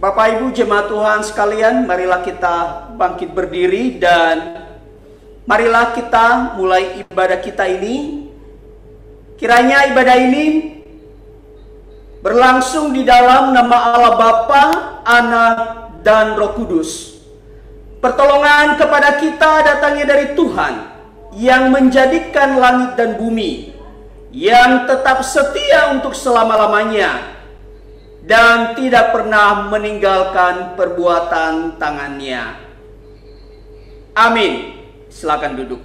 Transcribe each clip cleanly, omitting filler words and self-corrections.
Bapak Ibu jemaat Tuhan sekalian, marilah kita bangkit berdiri dan marilah kita mulai ibadah kita ini. Kiranya ibadah ini berlangsung di dalam nama Allah Bapa, Anak, dan Roh Kudus. Pertolongan kepada kita datangnya dari Tuhan yang menjadikan langit dan bumi, yang tetap setia untuk selama-lamanya dan tidak pernah meninggalkan perbuatan tangannya. Amin. Silakan duduk.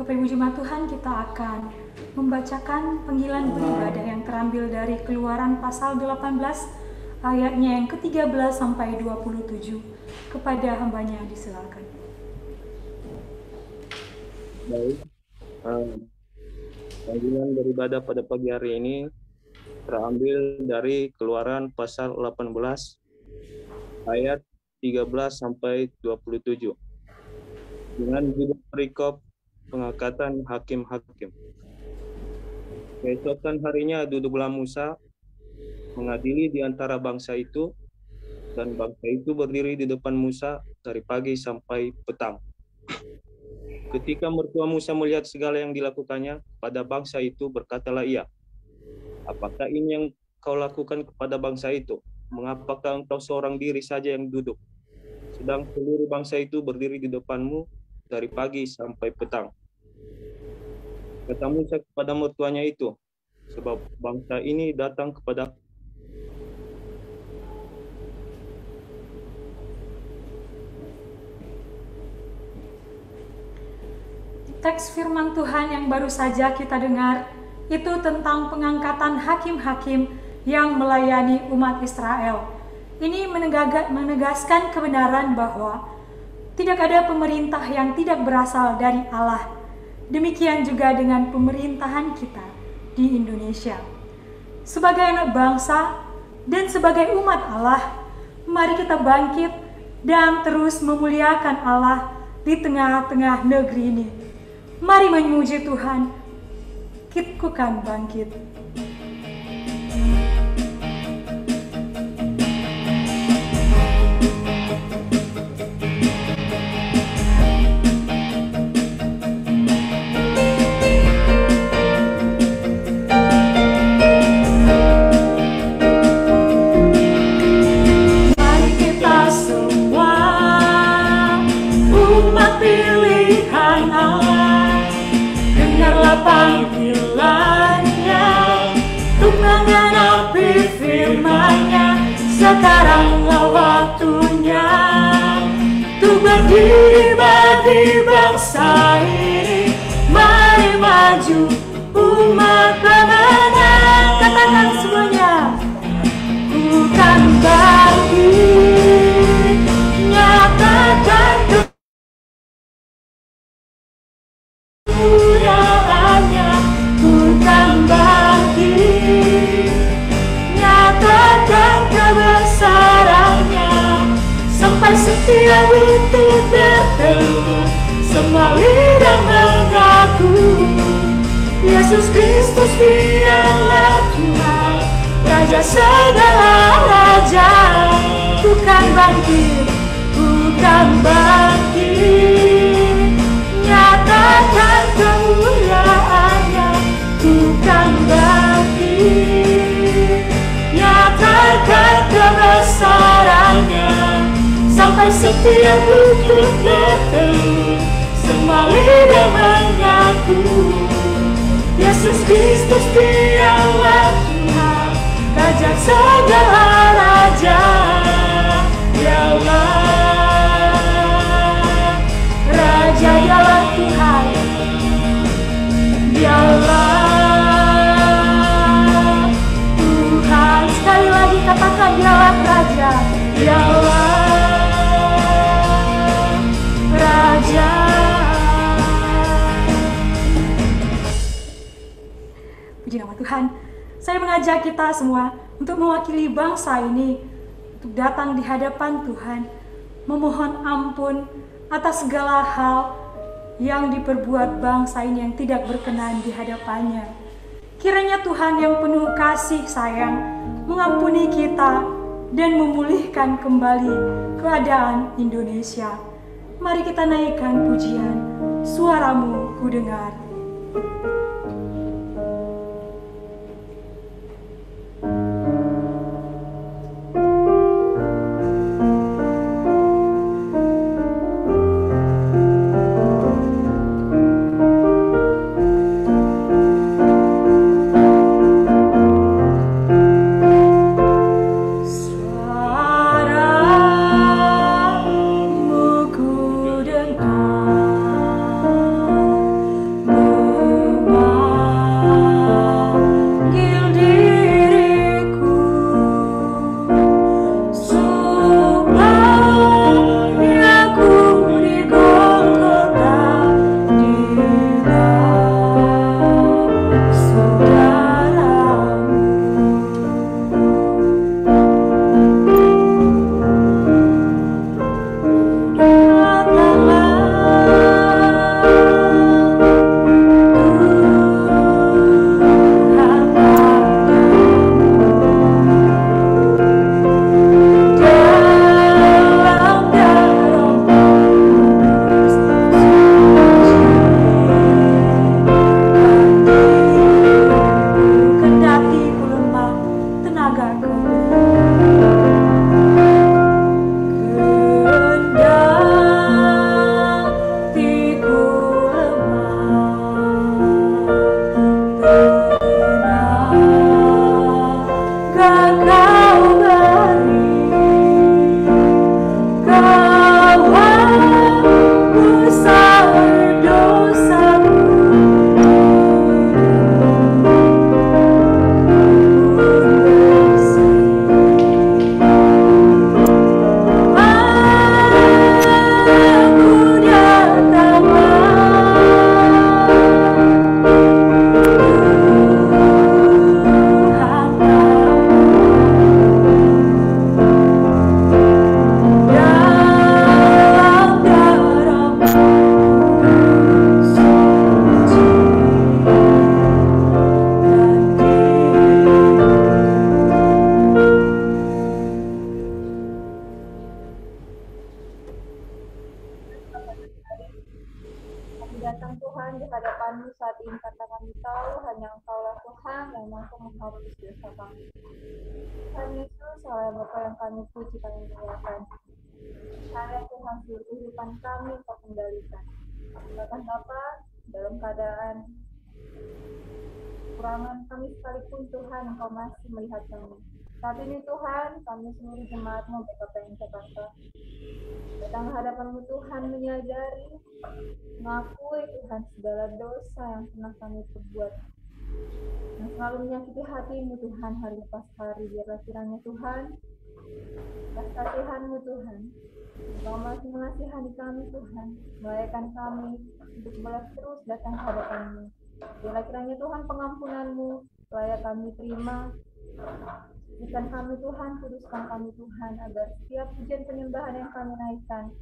Bapak Ibu Jemaat Tuhan, kita akan membacakan panggilan beribadah yang terambil dari Keluaran pasal 18 ayatnya yang ke-13 sampai 27. Kepada hambanya disilakan. Baik, panggilan beribadah pada pagi hari ini terambil dari Keluaran pasal 18 ayat 13 sampai 27 dengan judul perikop pengangkatan hakim-hakim. Keesokan harinya duduklah Musa mengadili di antara bangsa itu, dan bangsa itu berdiri di depan Musa dari pagi sampai petang. Ketika mertua Musa melihat segala yang dilakukannya pada bangsa itu, berkatalah ia, "Apakah ini yang kau lakukan kepada bangsa itu? Mengapakah engkau seorang diri saja yang duduk, sedang seluruh bangsa itu berdiri di depanmu dari pagi sampai petang?" Kata Musa kepada mertuanya itu, "Sebab bangsa ini datang kepada Teks firman Tuhan yang baru saja kita dengar itu tentang pengangkatan hakim-hakim yang melayani umat Israel. Ini menegaskan kebenaran bahwa tidak ada pemerintah yang tidak berasal dari Allah. Demikian juga dengan pemerintahan kita di Indonesia. Sebagai anak bangsa dan sebagai umat Allah, mari kita bangkit dan terus memuliakan Allah di tengah-tengah negeri ini. Mari memuji Tuhan, kita kan bangkit. Mari kita semua umat pilihan Allah, dengarlah panggilannya untuk menggenapi firman-Nya. Sekaranglah waktunya untuk berdiri bagi bangsa ini. Mari maju umat pemenang. Katakan semuanya, bukan bangkit, nyatakan kemuliaannya. Bukan bangkit, nyatakan kebesarannya. Sampai setiap lutut bertelut, semua lidah mengaku Yesus Kristus dialah Tuhan, Raja segala raja. Bukan bangkit, bukan bangkit, nyatakan kemuliaannya. Bukan bangkit, nyatakan kebesarannya. Sampai setiap lutut bertelut, semua lidah mengaku Yesus Kristus dialah Tuhan, Raja segala raja. Dialah Raja, dialah Tuhan, dialah Tuhan. Sekali lagi katakan, dialah Raja, dialah Raja. Puji nama Tuhan. Saya mengajak kita semua untuk mewakili bangsa ini untuk datang di hadapan Tuhan, memohon ampun atas segala hal yang diperbuat bangsa ini yang tidak berkenan di hadapannya. Kiranya Tuhan yang penuh kasih sayang mengampuni kita dan memulihkan kembali keadaan Indonesia. Mari kita naikkan pujian, suaramu ku dengar. datang Tuhan di hadapan-Mu saat ini, kata kami tahu hanya Engkaulah Tuhan yang mampu menghapus dosa kami. Tuhan Yesus, Allah Bapa yang kami puji, kami muliakan. Saya Tuhan seluruh kehidupan kami Engkau kendalikan. Bahkan Bapa, dalam keadaan kurangan kami sekalipun Tuhan, Engkau masih melihat kami. Saat ini Tuhan, kami seluruh jemaat-Mu BKPN Jakarta datang ke hadapan-Mu Tuhan, menyadari, mengakui Tuhan segala dosa yang pernah kami perbuat, yang selalu menyakiti hati-Mu Tuhan hari lepas hari. Biarlah kiranya Tuhan, atas kasihan-Mu Tuhan, Engkau masih mengasihani kami Tuhan, melayakan kami untuk balas terus datang ke hadapan-Mu. Biarlah kiranya Tuhan pengampunan-Mu layak kami terima. Sucikan kami Tuhan, kuduskan kami Tuhan, agar setiap pujian penyembahan yang kami naikkan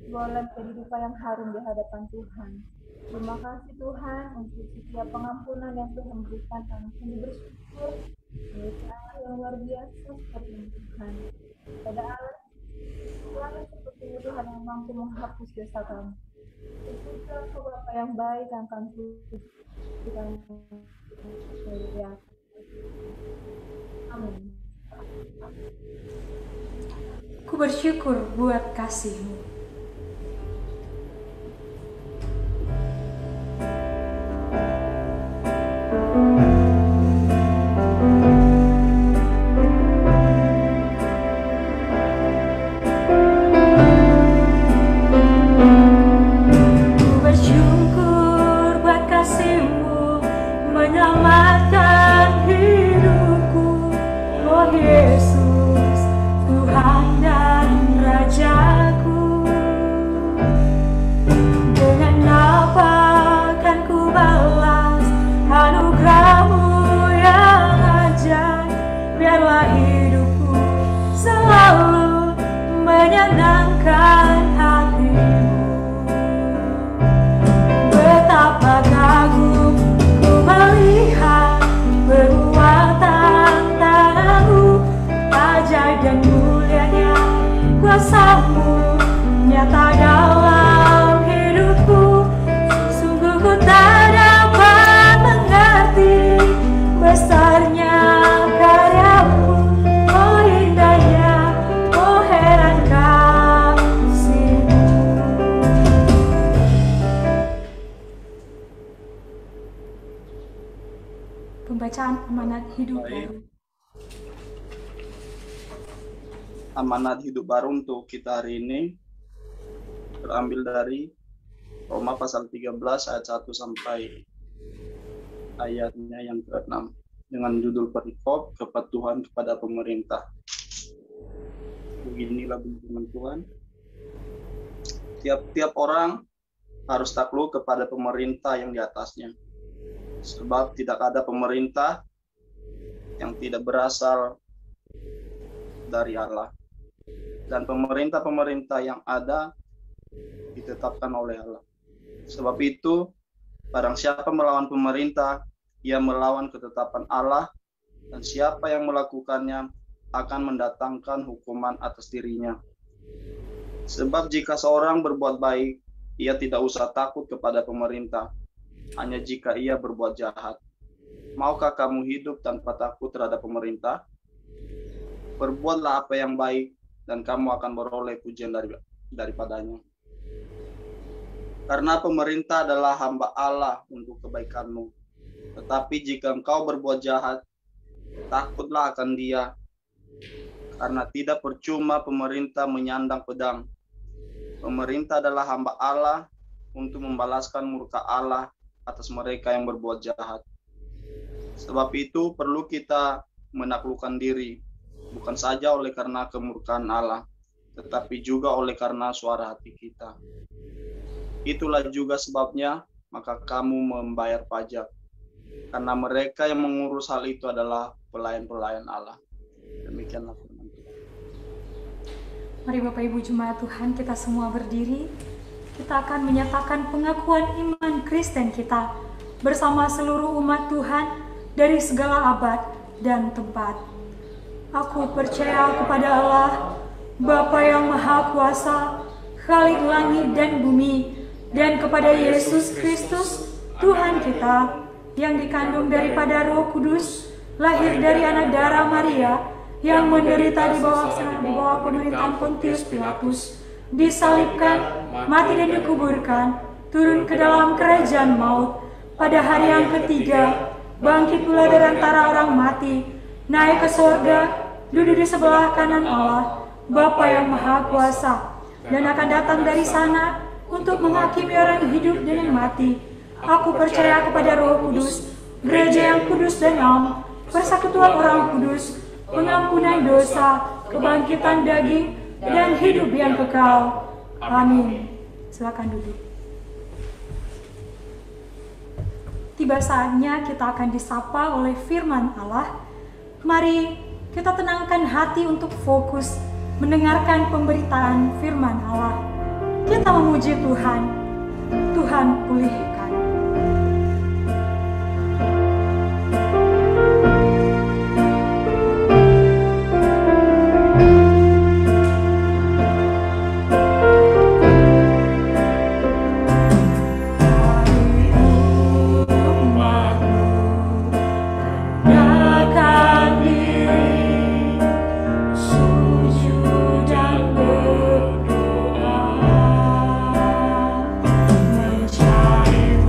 boleh jadi duka yang harum di hadapan Tuhan. Terima kasih Tuhan untuk setiap pengampunan yang Tuhan berikan. Kami sungguh bersyukur menjadi Allah yang luar biasa seperti ini Tuhan. Pada Allah Tuhan seperti itu Tuhan yang mampu menghapus dosa kami. Terima kasih Bapa yang baik yang kami puji. Amin. Ku bersyukur buat kasih-Mu. Ku bersyukur buat kasih-Mu menyelamatkan hidupku. Oh Yesus, Tuhan dan Rajaku. pembacaan amanat hidup Baik. baru. Amanat hidup baru untuk kita hari ini terambil dari Roma pasal 13 ayat 1 sampai ayatnya yang ke-6 dengan judul perikop kepatuhan kepada pemerintah. Beginilah firman Tuhan. Tiap-tiap orang harus takluk kepada pemerintah yang di atasnya. Sebab tidak ada pemerintah yang tidak berasal dari Allah. Dan pemerintah-pemerintah yang ada ditetapkan oleh Allah. Sebab itu, barang siapa melawan pemerintah, ia melawan ketetapan Allah, dan siapa yang melakukannya akan mendatangkan hukuman atas dirinya. Sebab jika seorang berbuat baik, ia tidak usah takut kepada pemerintah, hanya jika ia berbuat jahat. Maukah kamu hidup tanpa takut terhadap pemerintah? Berbuatlah apa yang baik, dan kamu akan beroleh pujian daripadanya. Karena pemerintah adalah hamba Allah untuk kebaikanmu. Tetapi jika engkau berbuat jahat, takutlah akan dia, karena tidak percuma pemerintah menyandang pedang. Pemerintah adalah hamba Allah untuk membalaskan murka Allah atas mereka yang berbuat jahat. Sebab itu perlu kita menaklukkan diri, bukan saja oleh karena kemurkaan Allah, tetapi juga oleh karena suara hati kita. Itulah juga sebabnya maka kamu membayar pajak, karena mereka yang mengurus hal itu adalah pelayan-pelayan Allah. Demikianlah firman Tuhan. Mari Bapak Ibu Jemaat Tuhan, kita semua berdiri. Kita akan menyatakan pengakuan iman Kristen kita bersama seluruh umat Tuhan dari segala abad dan tempat. Aku percaya kepada Allah, Bapa yang Maha Kuasa, Khalik langit dan bumi, dan kepada Yesus Kristus, Tuhan kita, yang dikandung daripada Roh Kudus, lahir dari anak darah Maria, yang menderita di bawah pemerintahan Pontius Pilatus, disalibkan, mati dan dikuburkan, turun ke dalam kerajaan maut, pada hari yang ketiga, bangkit pula dari antara orang mati, naik ke surga, duduk di sebelah kanan Allah, Bapa yang Maha Kuasa, dan akan datang dari sana untuk menghakimi orang hidup dan yang mati. Aku percaya kepada Roh Kudus, gereja yang kudus dan am, persekutuan orang kudus, pengampunan dosa, kebangkitan daging, dan hidup yang kekal. Amin. Silakan duduk. Tiba saatnya kita akan disapa oleh firman Allah. Mari kita tenangkan hati untuk fokus mendengarkan pemberitaan firman Allah. Kita memuji Tuhan. Tuhan pulihkan. Mencari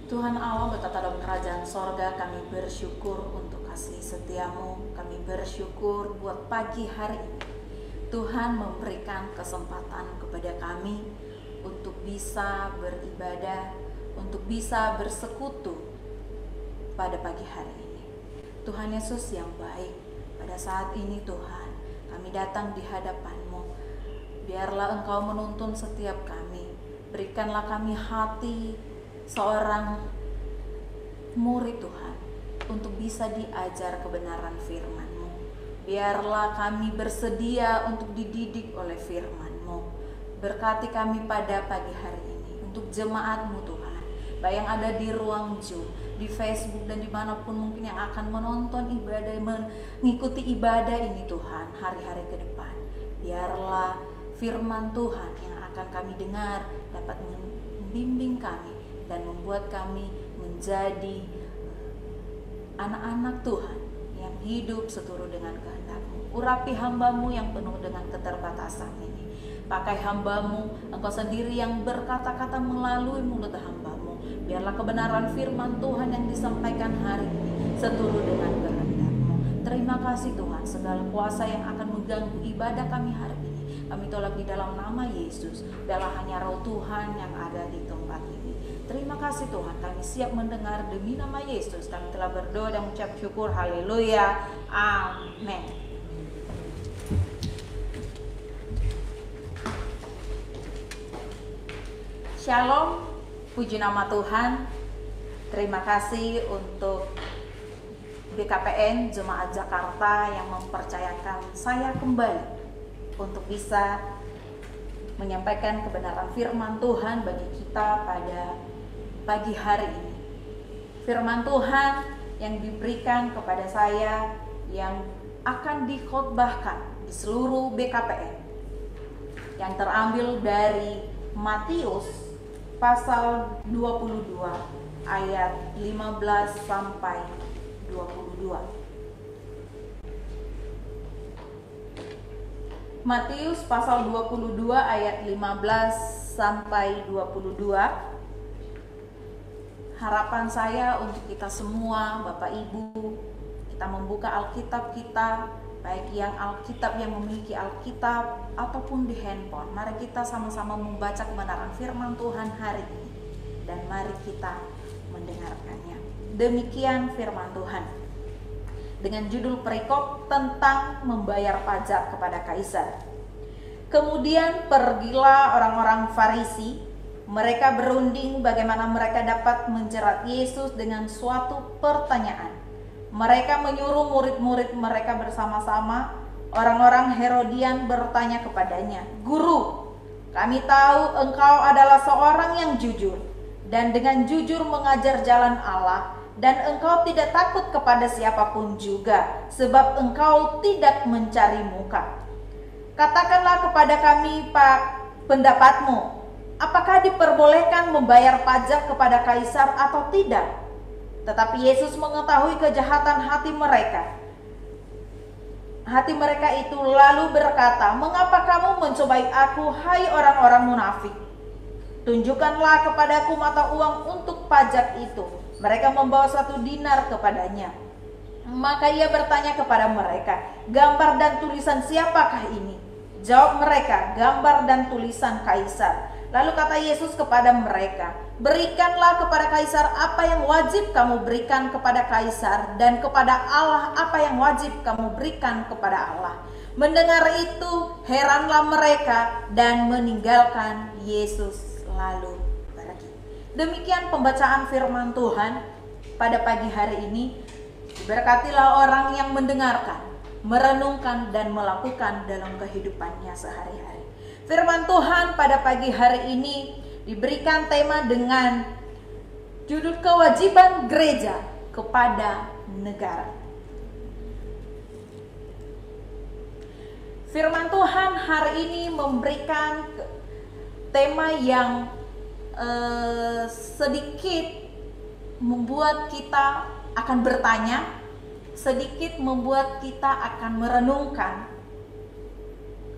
Tuhan Allah berkata dalam kerajaan sorga, kami bersyukur untuk kasih setiamu, kami bersyukur buat pagi hari ini. Tuhan memberikan kesempatan kepada kami untuk bisa beribadah, untuk bisa bersekutu pada pagi hari ini. Tuhan Yesus yang baik, pada saat ini Tuhan, kami datang di hadapan-Mu. Biarlah Engkau menuntun setiap kami, berikanlah kami hati seorang murid Tuhan, untuk bisa diajar kebenaran firman-Mu. Biarlah kami bersedia untuk dididik oleh firman-Mu. Berkati kami pada pagi hari ini, untuk jemaat-Mu Tuhan, baik yang ada di ruang Zoom, di Facebook, dan dimanapun mungkin yang akan menonton ibadah, mengikuti ibadah ini Tuhan, hari-hari ke depan. Biarlah firman Tuhan yang akan kami dengar dapat membimbing kami dan membuat kami menjadi anak-anak Tuhan yang hidup seturut dengan kehendak-Mu. Urapi hamba-Mu yang penuh dengan keterbatasan ini. Pakai hamba-Mu, Engkau sendiri yang berkata-kata melalui mulut hamba-Mu. Biarlah kebenaran firman Tuhan yang disampaikan hari ini seturut dengan kehendak-Mu. Terima kasih Tuhan, segala kuasa yang akan mengganggu ibadah kami hari ini, kami tolak di dalam nama Yesus. Biarlah hanya Roh Tuhan yang ada di tempat ini. Terima kasih Tuhan, kami siap mendengar demi nama Yesus. Kami telah berdoa dan mengucap syukur. Haleluya. Amin. Shalom, puji nama Tuhan. Terima kasih untuk BKPN Jemaat Jakarta yang mempercayakan saya kembali untuk bisa menyampaikan kebenaran firman Tuhan bagi kita pada pagi hari ini. Firman Tuhan yang diberikan kepada saya yang akan dikhotbahkan di seluruh BKPN yang terambil dari Matius pasal 22 ayat 15 sampai 22. Matius pasal 22 ayat 15 sampai 22. Harapan saya untuk kita semua, Bapak Ibu, kita membuka Alkitab kita, baik yang Alkitab yang memiliki Alkitab ataupun di handphone. Mari kita sama-sama membaca kebenaran firman Tuhan hari ini, dan mari kita mendengarkannya. Demikian firman Tuhan dengan judul perikop tentang membayar pajak kepada kaisar. Kemudian pergilah orang-orang Farisi. Mereka berunding bagaimana mereka dapat menjerat Yesus dengan suatu pertanyaan. Mereka menyuruh murid-murid mereka bersama-sama. Orang-orang Herodian bertanya kepadanya, "Guru, kami tahu engkau adalah seorang yang jujur dan dengan jujur mengajar jalan Allah, dan engkau tidak takut kepada siapapun juga, sebab engkau tidak mencari muka. Katakanlah kepada kami, Pak, pendapatmu. Apakah diperbolehkan membayar pajak kepada kaisar atau tidak?" Tetapi Yesus mengetahui kejahatan hati mereka. Hati mereka itu lalu berkata, "Mengapa kamu mencobai aku, hai orang-orang munafik? Tunjukkanlah kepadaku mata uang untuk pajak itu." Mereka membawa 1 dinar kepadanya. Maka ia bertanya kepada mereka, "Gambar dan tulisan siapakah ini?" Jawab mereka, "Gambar dan tulisan kaisar." Lalu kata Yesus kepada mereka, "Berikanlah kepada kaisar apa yang wajib kamu berikan kepada kaisar, dan kepada Allah apa yang wajib kamu berikan kepada Allah." Mendengar itu, heranlah mereka dan meninggalkan Yesus lalu pergi. Demikian pembacaan firman Tuhan pada pagi hari ini. Berkatilah orang yang mendengarkan, merenungkan, dan melakukan dalam kehidupannya sehari-hari. Firman Tuhan pada pagi hari ini diberikan tema dengan judul kewajiban gereja kepada negara. Firman Tuhan hari ini memberikan tema yang sedikit membuat kita akan bertanya, sedikit membuat kita akan merenungkan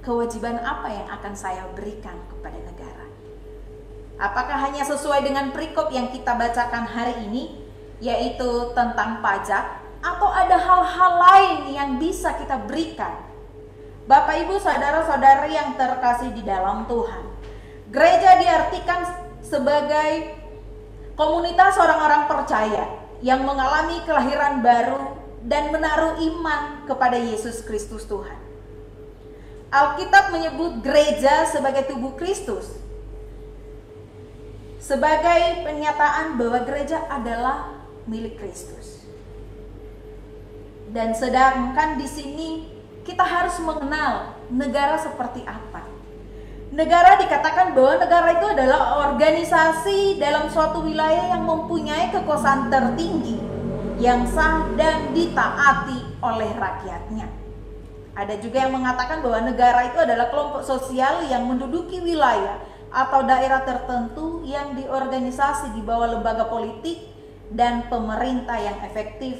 kewajiban apa yang akan saya berikan kepada negara. Apakah hanya sesuai dengan perikop yang kita bacakan hari ini, yaitu tentang pajak, atau ada hal-hal lain yang bisa kita berikan? Bapak, Ibu, saudara-saudari yang terkasih di dalam Tuhan, gereja diartikan sebagai komunitas orang-orang percaya yang mengalami kelahiran baru dan menaruh iman kepada Yesus Kristus Tuhan. Alkitab menyebut gereja sebagai tubuh Kristus, sebagai pernyataan bahwa gereja adalah milik Kristus. Dan sedangkan di sini kita harus mengenal negara seperti apa. Negara dikatakan bahwa negara itu adalah organisasi dalam suatu wilayah yang mempunyai kekuasaan tertinggi, yang sah dan ditaati oleh rakyatnya. Ada juga yang mengatakan bahwa negara itu adalah kelompok sosial yang menduduki wilayah atau daerah tertentu yang diorganisasi di bawah lembaga politik dan pemerintah yang efektif,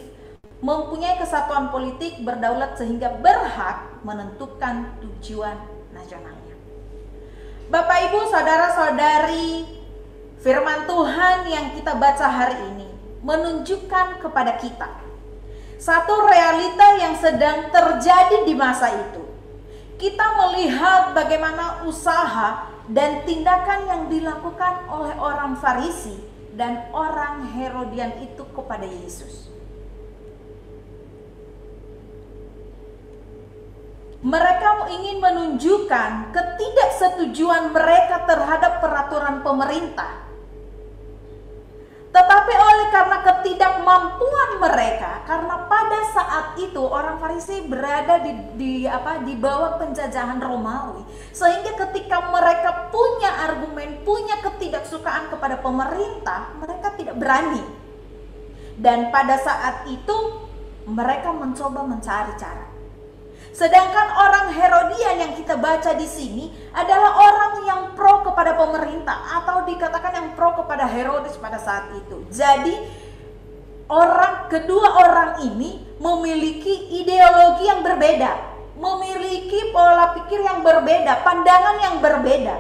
mempunyai kesatuan politik, berdaulat sehingga berhak menentukan tujuan nasionalnya. Bapak, Ibu, saudara-saudari, firman Tuhan yang kita baca hari ini menunjukkan kepada kita satu realita yang sedang terjadi di masa itu. Kita melihat bagaimana usaha dan tindakan yang dilakukan oleh orang Farisi dan orang Herodian itu kepada Yesus. Mereka ingin menunjukkan ketidaksetujuan mereka terhadap peraturan pemerintah. Tetapi karena ketidakmampuan mereka, karena pada saat itu orang Farisi berada di bawah penjajahan Romawi, sehingga ketika mereka punya argumen, punya ketidaksukaan kepada pemerintah, mereka tidak berani. Dan pada saat itu mereka mencoba mencari cara. Sedangkan orang Herodian yang kita baca di sini adalah orang yang pro kepada pemerintah, atau dikatakan yang pro kepada Herodes pada saat itu. Jadi kedua orang ini memiliki ideologi yang berbeda, memiliki pola pikir yang berbeda, pandangan yang berbeda.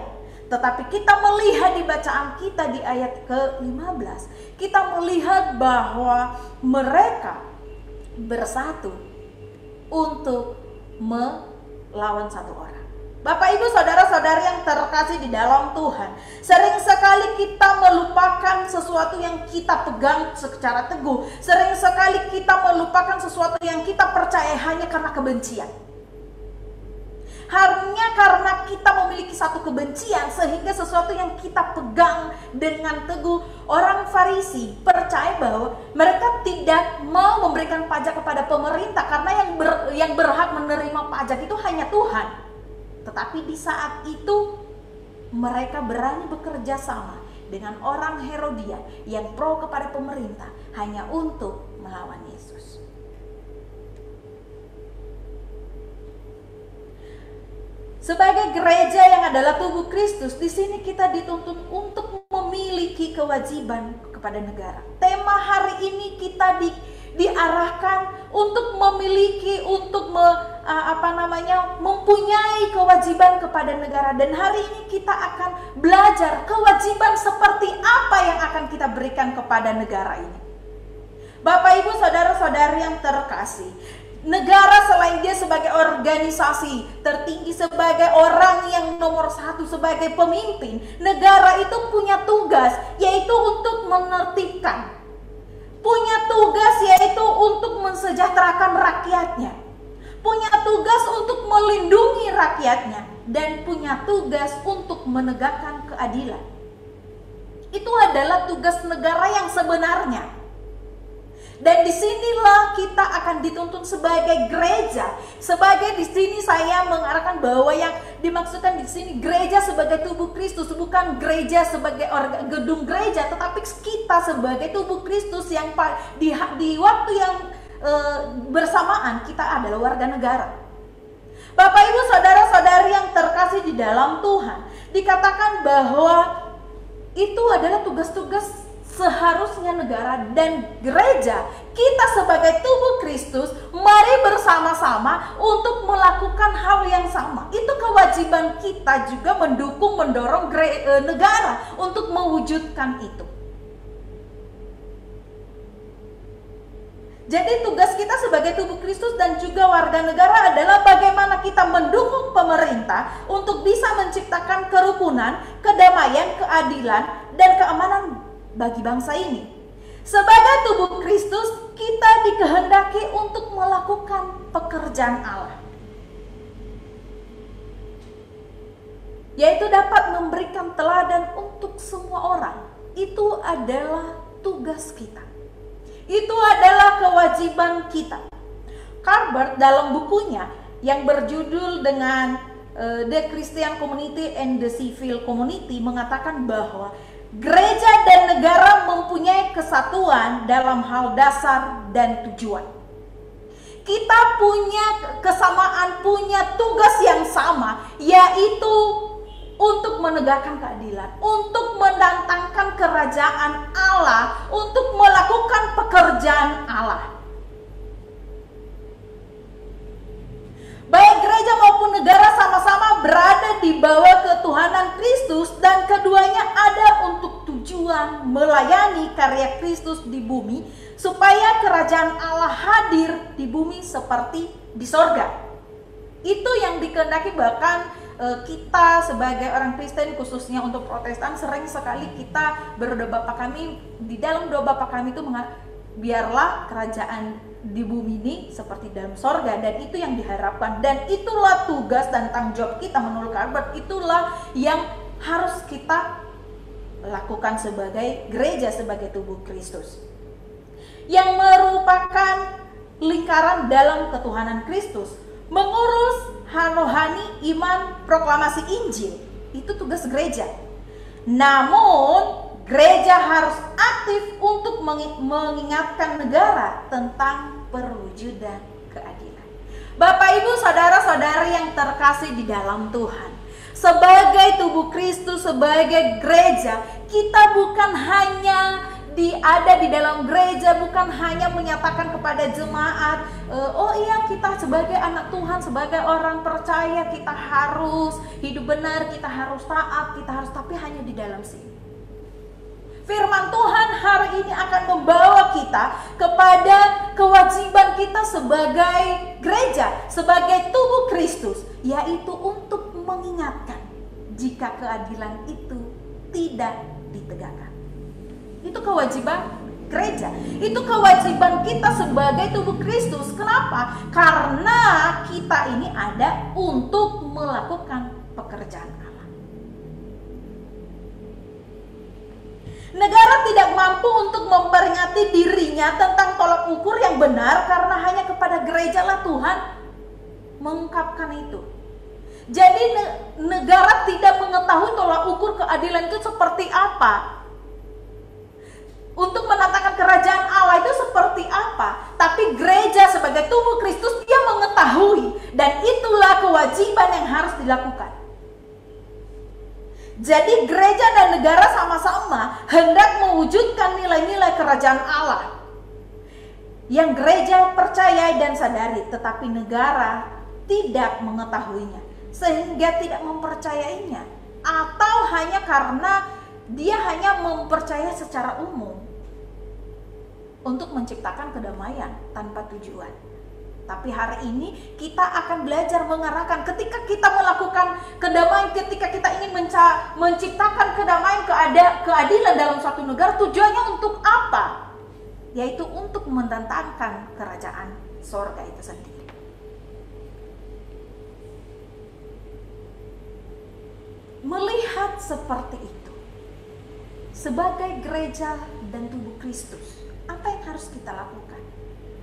Tetapi kita melihat di bacaan kita di ayat ke-15, kita melihat bahwa mereka bersatu untuk melawan satu orang. Bapak, Ibu, saudara-saudari yang terkasih di dalam Tuhan, sering sekali kita melupakan sesuatu yang kita pegang secara teguh. Sering sekali kita melupakan sesuatu yang kita percaya hanya karena kebencian. Hanya karena kita memiliki satu kebencian sehingga sesuatu yang kita pegang dengan teguh. Orang Farisi percaya bahwa mereka tidak mau memberikan pajak kepada pemerintah karena yang berhak menerima pajak itu hanya Tuhan. Tetapi di saat itu mereka berani bekerja sama dengan orang Herodian yang pro kepada pemerintah hanya untuk melawan Yesus. Sebagai gereja yang adalah tubuh Kristus, di sini kita dituntut untuk memiliki kewajiban kepada negara. Tema hari ini kita diarahkan untuk memiliki, mempunyai kewajiban kepada negara. Dan hari ini kita akan belajar kewajiban seperti apa yang akan kita berikan kepada negara ini. Bapak, Ibu, saudara-saudari yang terkasih, negara selain dia sebagai organisasi tertinggi, sebagai orang yang nomor satu, sebagai pemimpin, negara itu punya tugas, yaitu untuk menertibkan, punya tugas yaitu untuk mensejahterakan rakyatnya, punya tugas untuk melindungi rakyatnya, dan punya tugas untuk menegakkan keadilan. Itu adalah tugas negara yang sebenarnya. Dan disinilah kita akan dituntun sebagai gereja. Sebagai di sini saya mengarahkan bahwa yang dimaksudkan di sini gereja sebagai tubuh Kristus, bukan gereja sebagai gedung gereja, tetapi kita sebagai tubuh Kristus yang di waktu yang bersamaan kita adalah warga negara. Bapak, Ibu, saudara-saudari yang terkasih di dalam Tuhan, dikatakan bahwa itu adalah tugas-tugas seharusnya negara dan gereja, kita sebagai tubuh Kristus, mari bersama-sama untuk melakukan hal yang sama. Itu kewajiban kita juga mendukung, mendorong negara untuk mewujudkan itu. Jadi tugas kita sebagai tubuh Kristus dan juga warga negara adalah bagaimana kita mendukung pemerintah untuk bisa menciptakan kerukunan, kedamaian, keadilan, dan keamanan bagi bangsa ini. Sebagai tubuh Kristus, kita dikehendaki untuk melakukan pekerjaan Allah, yaitu dapat memberikan teladan untuk semua orang. Itu adalah tugas kita. Itu adalah kewajiban kita. Calvert dalam bukunya yang berjudul dengan The Christian Community and the Civil Community mengatakan bahwa gereja dan negara mempunyai kesatuan dalam hal dasar dan tujuan. Kita punya kesamaan, punya tugas yang sama, yaitu untuk menegakkan keadilan, untuk mendatangkan kerajaan Allah, untuk melakukan pekerjaan Allah. Baik gereja maupun negara sama-sama berada di bawah ketuhanan Kristus, dan keduanya ada untuk tujuan melayani karya Kristus di bumi, supaya kerajaan Allah hadir di bumi seperti di sorga. Itu yang dikehendaki. Bahkan kita sebagai orang Kristen, khususnya untuk Protestan, sering sekali kita berdoa Bapa kami. Di dalam doa Bapa kami itu biarlah kerajaan di bumi ini seperti dalam sorga, dan itu yang diharapkan, dan itulah tugas dan tanggung jawab kita menurut Calvert. Itulah yang harus kita lakukan sebagai gereja, sebagai tubuh Kristus, yang merupakan lingkaran dalam ketuhanan Kristus. Mengurus rohani, iman, proklamasi Injil, itu tugas gereja. Namun gereja harus aktif untuk mengingatkan negara tentang perwujudan keadilan. Bapak, Ibu, saudara-saudari yang terkasih di dalam Tuhan, sebagai tubuh Kristus, sebagai gereja, kita bukan hanya ada di dalam gereja, bukan hanya menyatakan kepada jemaat, oh iya, kita sebagai anak Tuhan, sebagai orang percaya, kita harus hidup benar, kita harus taat, kita harus, tapi hanya di dalam sini. Firman Tuhan hari ini akan membawa kita kepada kewajiban kita sebagai gereja, sebagai tubuh Kristus, yaitu untuk mengingatkan jika keadilan itu tidak ditegakkan. Itu kewajiban gereja, itu kewajiban kita sebagai tubuh Kristus. Kenapa? Karena kita ini ada untuk melakukan pekerjaan Allah. Negara tidak mampu untuk memperingati dirinya tentang tolak ukur yang benar, karena hanya kepada gereja lah Tuhan mengungkapkan itu. Jadi negara tidak mengetahui tolak ukur keadilan itu seperti apa, untuk menatakan kerajaan Allah itu seperti apa. Tapi gereja sebagai tubuh Kristus, dia mengetahui, dan itulah kewajiban yang harus dilakukan. Jadi gereja dan negara sama-sama hendak mewujudkan nilai-nilai kerajaan Allah yang gereja percayai dan sadari, tetapi negara tidak mengetahuinya sehingga tidak mempercayainya, atau hanya karena dia hanya mempercayai secara umum untuk menciptakan kedamaian tanpa tujuan. Tapi hari ini kita akan belajar mengarahkan, ketika kita melakukan kedamaian, ketika kita ingin menciptakan kedamaian, keadilan dalam suatu negara, tujuannya untuk apa? Yaitu untuk mendatangkan kerajaan sorga itu sendiri. Melihat seperti itu, sebagai gereja dan tubuh Kristus, apa yang harus kita lakukan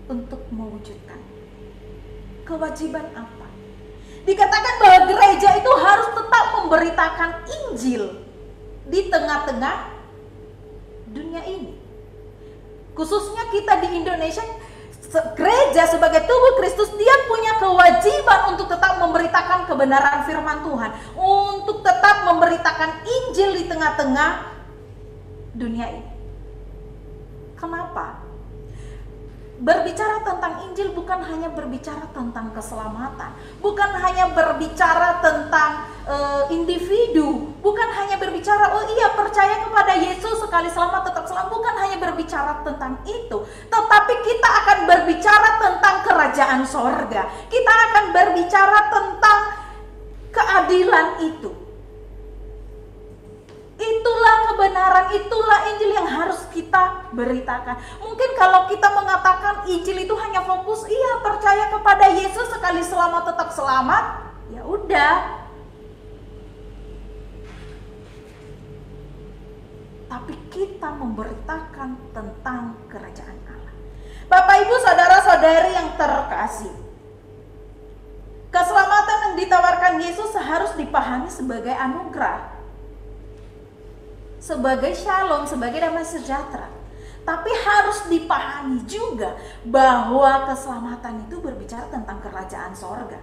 untuk mewujudkan kewajiban apa? Dikatakan bahwa gereja itu harus tetap memberitakan Injil di tengah-tengah dunia ini. Khususnya kita di Indonesia, gereja sebagai tubuh Kristus, dia punya kewajiban untuk tetap memberitakan kebenaran firman Tuhan, untuk tetap memberitakan Injil di tengah-tengah dunia ini. Kenapa? Berbicara tentang Injil bukan hanya berbicara tentang keselamatan, bukan hanya berbicara tentang individu, bukan hanya berbicara oh iya percaya kepada Yesus sekali selamat tetap selamat, bukan hanya berbicara tentang itu, tetapi kita akan berbicara tentang kerajaan sorga, kita akan berbicara tentang keadilan itu. Itulah kebenaran, itulah Injil yang harus kita beritakan. Mungkin kalau kita mengatakan Injil itu hanya fokus, iya percaya kepada Yesus sekali selamat tetap selamat, ya udah. Tapi kita memberitakan tentang kerajaan Allah. Bapak Ibu saudara-saudari yang terkasih, keselamatan yang ditawarkan Yesus harus dipahami sebagai anugerah, sebagai shalom, sebagai damai sejahtera. Tapi harus dipahami juga bahwa keselamatan itu berbicara tentang kerajaan sorga.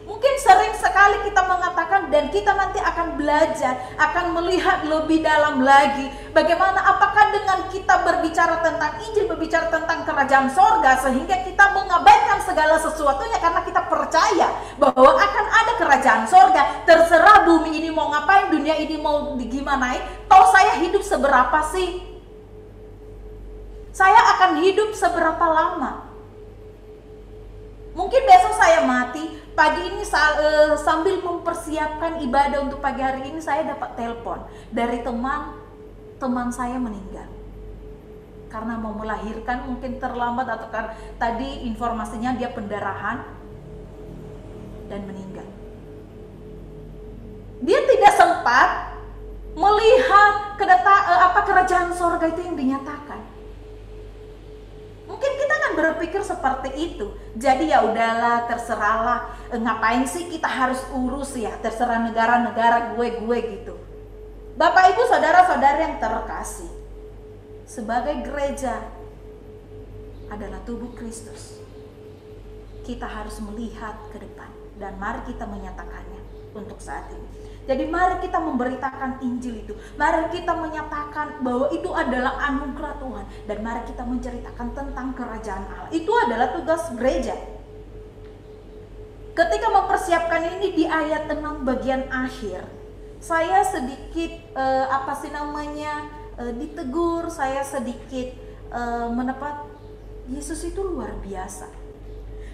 Mungkin sering sekali kita mengatakan, dan kita nanti akan belajar, akan melihat lebih dalam lagi bagaimana apakah dengan kita berbicara tentang Injil, berbicara tentang kerajaan sorga, sehingga kita mengabaikan segala sesuatunya karena kita percaya bahwa akan ada kerajaan sorga. Terserah bumi ini mau ngapain, dunia ini mau digimanain, toh saya hidup seberapa sih? Saya akan hidup seberapa lama? Mungkin besok saya mati, pagi ini sambil mempersiapkan ibadah untuk pagi hari ini, saya dapat telepon dari teman saya meninggal karena mau melahirkan, mungkin terlambat atau karena tadi informasinya dia pendarahan dan meninggal. Dia tidak sempat melihat kerajaan sorga itu yang dinyatakan. Mungkin kita akan berpikir seperti itu. Jadi ya udahlah, terserahlah, ngapain sih kita harus urus ya, terserah negara-negara gue gitu. Bapak Ibu saudara-saudari yang terkasih, sebagai gereja adalah tubuh Kristus, kita harus melihat ke depan dan mari kita menyatakannya untuk saat ini. Jadi mari kita memberitakan Injil itu, mari kita menyatakan bahwa itu adalah anugerah Tuhan, dan mari kita menceritakan tentang kerajaan Allah. Itu adalah tugas gereja. Ketika mempersiapkan ini di ayat 6 bagian akhir, saya sedikit ditegur, saya sedikit mendapat Yesus itu luar biasa.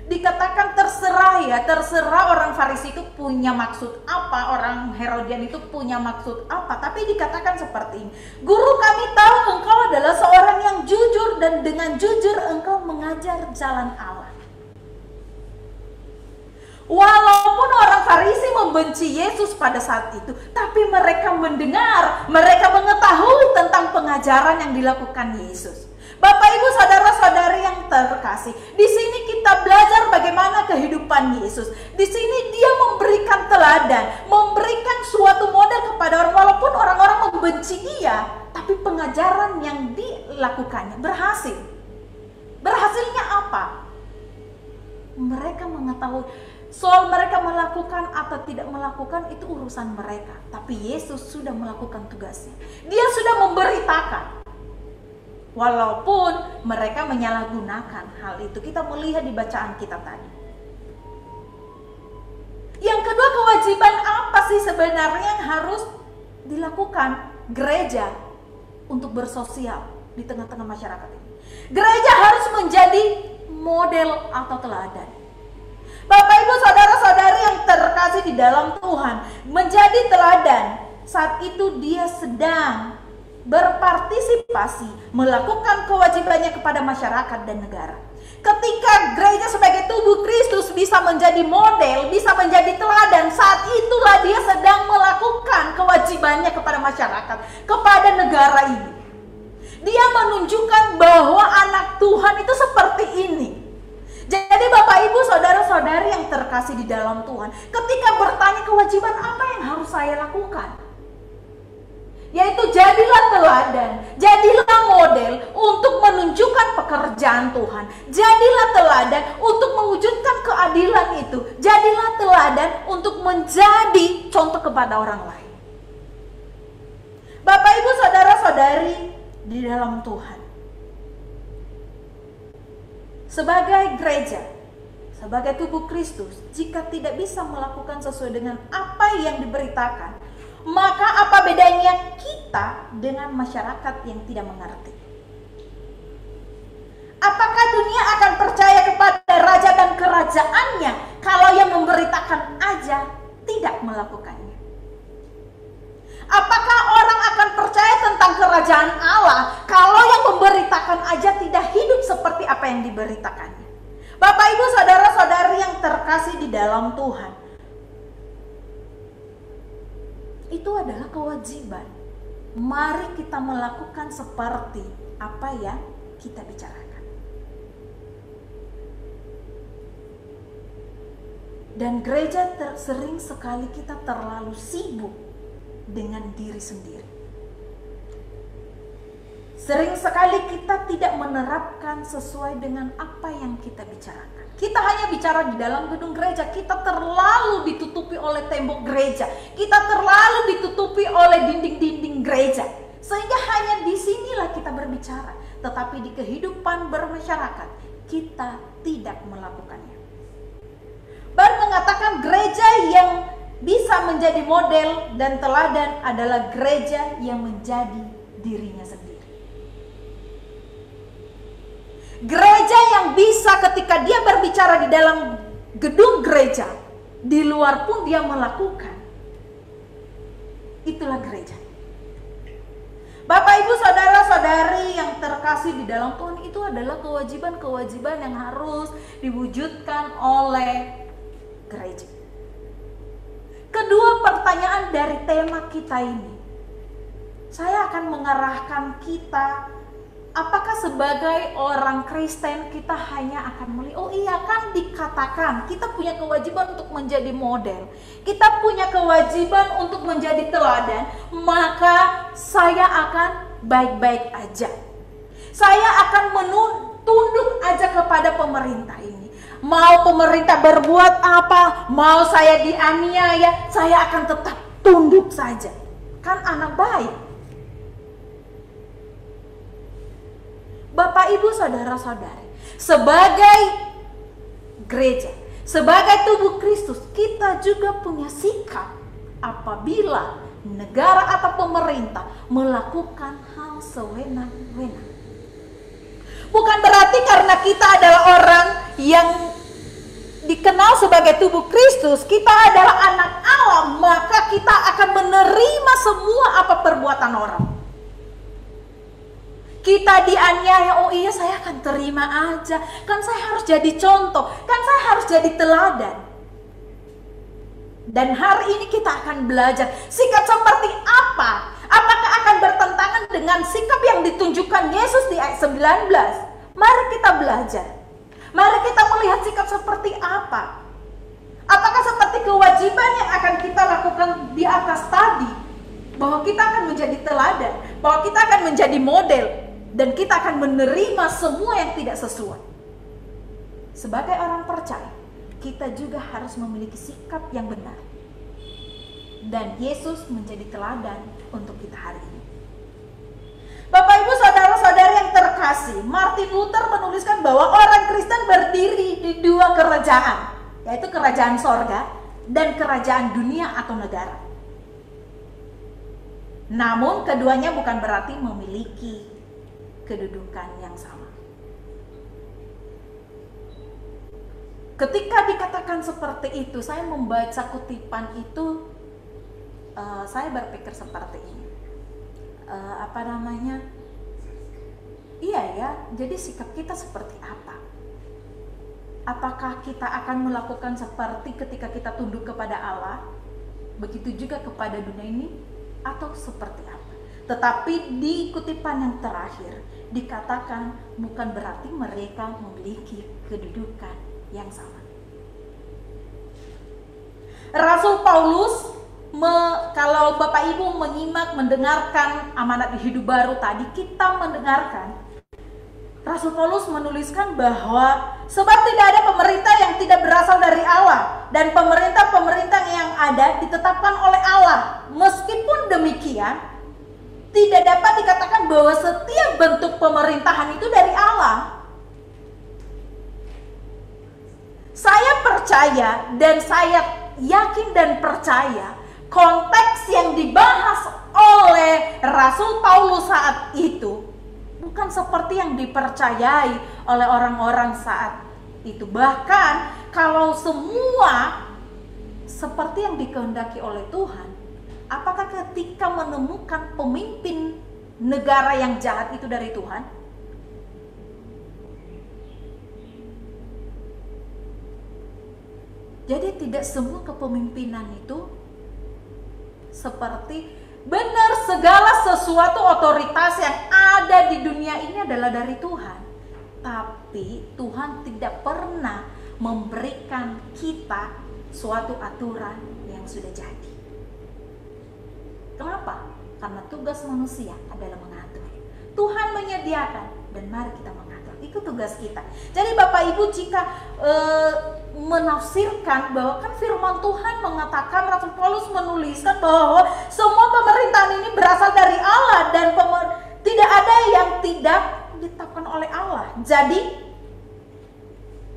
Dikatakan terserah orang Farisi itu punya maksud apa, orang Herodian itu punya maksud apa, tapi dikatakan seperti ini, guru kami tahu engkau adalah seorang yang jujur dan dengan jujur engkau mengajar jalan Allah. Walaupun orang Farisi membenci Yesus pada saat itu, tapi mereka mendengar, mereka mengetahui tentang pengajaran yang dilakukan Yesus. Bapak Ibu saudara-saudari yang terkasih, di sini kita belajar bagaimana kehidupan Yesus. Di sini dia memberikan teladan, memberikan suatu model kepada orang, walaupun orang-orang membenci dia, tapi pengajaran yang dilakukannya berhasil. Berhasilnya apa? Mereka mengetahui soal mereka melakukan atau tidak melakukan itu urusan mereka, tapi Yesus sudah melakukan tugasnya. Dia sudah memberitakan. Walaupun mereka menyalahgunakan hal itu, kita melihat di bacaan kita tadi. Yang kedua, kewajiban apa sih sebenarnya yang harus dilakukan gereja untuk bersosial di tengah-tengah masyarakat ini? Gereja harus menjadi model atau teladan. Bapak Ibu saudara-saudari yang terkasih di dalam Tuhan, menjadi teladan. Saat itu dia sedang berpartisipasi, melakukan kewajibannya kepada masyarakat dan negara. Ketika gereja sebagai tubuh Kristus bisa menjadi model, bisa menjadi teladan, saat itulah dia sedang melakukan kewajibannya kepada masyarakat, kepada negara ini. Dia menunjukkan bahwa anak Tuhan itu seperti ini. Jadi Bapak Ibu saudara-saudari yang terkasih di dalam Tuhan, ketika bertanya kewajiban apa yang harus saya lakukan, yaitu jadilah teladan, jadilah model untuk menunjukkan pekerjaan Tuhan, jadilah teladan untuk mewujudkan keadilan itu, jadilah teladan untuk menjadi contoh kepada orang lain. Bapak, Ibu, saudara-saudari di dalam Tuhan, sebagai gereja, sebagai tubuh Kristus, jika tidak bisa melakukan sesuai dengan apa yang diberitakan, maka apa bedanya kita dengan masyarakat yang tidak mengerti? Apakah dunia akan percaya kepada raja dan kerajaannya kalau yang memberitakan aja tidak melakukannya? Apakah orang akan percaya tentang kerajaan Allah kalau yang memberitakan aja tidak hidup seperti apa yang diberitakannya? Bapak, Ibu, saudara-saudari yang terkasih di dalam Tuhan, itu adalah kewajiban. Mari kita melakukan seperti apa yang kita bicarakan. Dan gereja sering sekali kita terlalu sibuk dengan diri sendiri. Sering sekali kita tidak menerapkan sesuai dengan apa yang kita bicarakan. Kita hanya bicara di dalam gedung gereja, kita terlalu ditutupi oleh tembok gereja, kita terlalu ditutupi oleh dinding-dinding gereja, sehingga hanya disinilah kita berbicara, tetapi di kehidupan bermasyarakat kita tidak melakukannya. Baru mengatakan gereja yang bisa menjadi model dan teladan adalah gereja yang menjadi dirinya sendiri. Gereja yang bisa ketika dia berbicara di dalam gedung gereja, di luar pun dia melakukan. Itulah gereja. Bapak, Ibu, saudara-saudari yang terkasih di dalam Tuhan, itu adalah kewajiban-kewajiban yang harus diwujudkan oleh gereja. Kedua pertanyaan dari tema kita ini, saya akan mengarahkan kita, apakah sebagai orang Kristen kita hanya akan melihat, oh iya kan dikatakan kita punya kewajiban untuk menjadi model, kita punya kewajiban untuk menjadi teladan, maka saya akan baik-baik aja, saya akan tunduk aja kepada pemerintah ini. Mau pemerintah berbuat apa, mau saya dianiaya, saya akan tetap tunduk saja. Kan anak baik. Bapak, Ibu, saudara-saudari, sebagai gereja, sebagai tubuh Kristus, kita juga punya sikap apabila negara atau pemerintah melakukan hal sewenang-wenang. Bukan berarti karena kita adalah orang yang dikenal sebagai tubuh Kristus, kita adalah anak Allah, maka kita akan menerima semua apa perbuatan orang. Kita dianiaya, oh iya saya akan terima aja, kan saya harus jadi contoh, kan saya harus jadi teladan. Dan hari ini kita akan belajar sikap seperti apa. Apakah akan bertentangan dengan sikap yang ditunjukkan Yesus di ayat 19? Mari kita belajar. Mari kita melihat sikap seperti apa. Apakah seperti kewajiban yang akan kita lakukan di atas tadi, bahwa kita akan menjadi teladan, bahwa kita akan menjadi model, dan kita akan menerima semua yang tidak sesuai. Sebagai orang percaya, kita juga harus memiliki sikap yang benar. Dan Yesus menjadi teladan untuk kita hari ini. Bapak, Ibu, saudara-saudari yang terkasih, Martin Luther menuliskan bahwa orang Kristen berdiri di dua kerajaan, yaitu kerajaan sorga dan kerajaan dunia atau negara. Namun keduanya bukan berarti memiliki kedudukan yang sama. Ketika dikatakan seperti itu, saya membaca kutipan itu, saya berpikir seperti ini. Iya ya, jadi sikap kita seperti apa? Apakah kita akan melakukan seperti ketika kita tunduk kepada Allah, begitu juga kepada dunia ini, atau seperti apa? Tetapi di kutipan yang terakhir dikatakan bukan berarti mereka memiliki kedudukan yang sama. Rasul Paulus, kalau Bapak Ibu menyimak, mendengarkan amanat hidup baru tadi, kita mendengarkan Rasul Paulus menuliskan bahwa sebab tidak ada pemerintah yang tidak berasal dari Allah, dan pemerintah-pemerintah yang ada ditetapkan oleh Allah. Meskipun demikian, tidak dapat dikatakan bahwa setiap bentuk pemerintahan itu dari Allah. Saya percaya dan saya yakin dan percaya konteks yang dibahas oleh Rasul Paulus saat itu bukan seperti yang dipercayai oleh orang-orang saat itu. Bahkan kalau semua seperti yang dikehendaki oleh Tuhan, apakah ketika menemukan pemimpin negara yang jahat itu dari Tuhan? Jadi tidak semua kepemimpinan itu seperti benar segala sesuatu otoritas yang ada di dunia ini adalah dari Tuhan. Tapi Tuhan tidak pernah memberikan kita suatu aturan yang sudah jadi. Kenapa? Karena tugas manusia adalah mengatur. Tuhan menyediakan dan mari kita mengatur. Itu tugas kita. Jadi Bapak Ibu jika menafsirkan bahwa kan firman Tuhan mengatakan, Rasul Paulus menuliskan bahwa semua pemerintahan ini berasal dari Allah dan tidak ada yang tidak ditetapkan oleh Allah. Jadi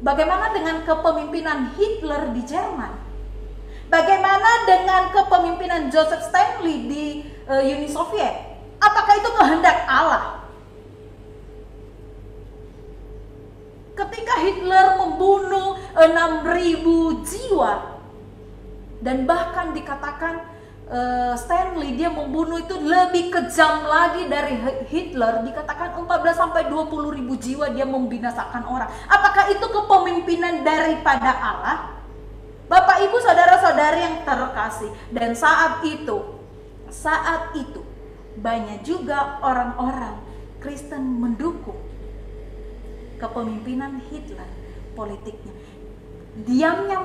bagaimana dengan kepemimpinan Hitler di Jerman? Bagaimana dengan kepemimpinan Joseph Stalin di Uni Soviet? Apakah itu kehendak Allah? Ketika Hitler membunuh 6.000 jiwa dan bahkan dikatakan Stanley dia membunuh itu lebih kejam lagi dari Hitler, dikatakan 14-20.000 jiwa dia membinasakan orang. Apakah itu kepemimpinan daripada Allah? Bapak Ibu saudara-saudari yang terkasih, dan saat itu banyak juga orang-orang Kristen mendukung kepemimpinan Hitler politiknya. Diamnya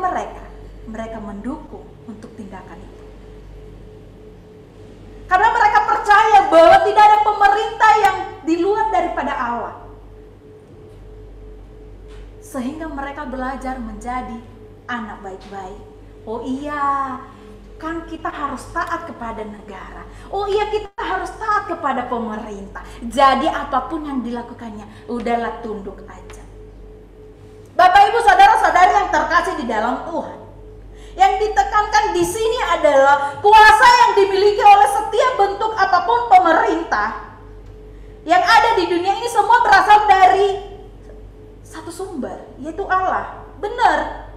mereka mendukung untuk tindakan itu. Karena mereka percaya bahwa tidak ada pemerintah yang di luar daripada Allah. Sehingga mereka belajar menjadi anak baik-baik. Oh iya, kan kita harus taat kepada negara. Oh iya, kita harus taat kepada pemerintah. Jadi apapun yang dilakukannya, udahlah tunduk aja. Bapak Ibu saudara-saudari yang terkasih di dalam Tuhan, yang ditekankan di sini adalah kuasa yang dimiliki oleh setiap bentuk apapun pemerintah yang ada di dunia ini semua berasal dari satu sumber, yaitu Allah. Benar.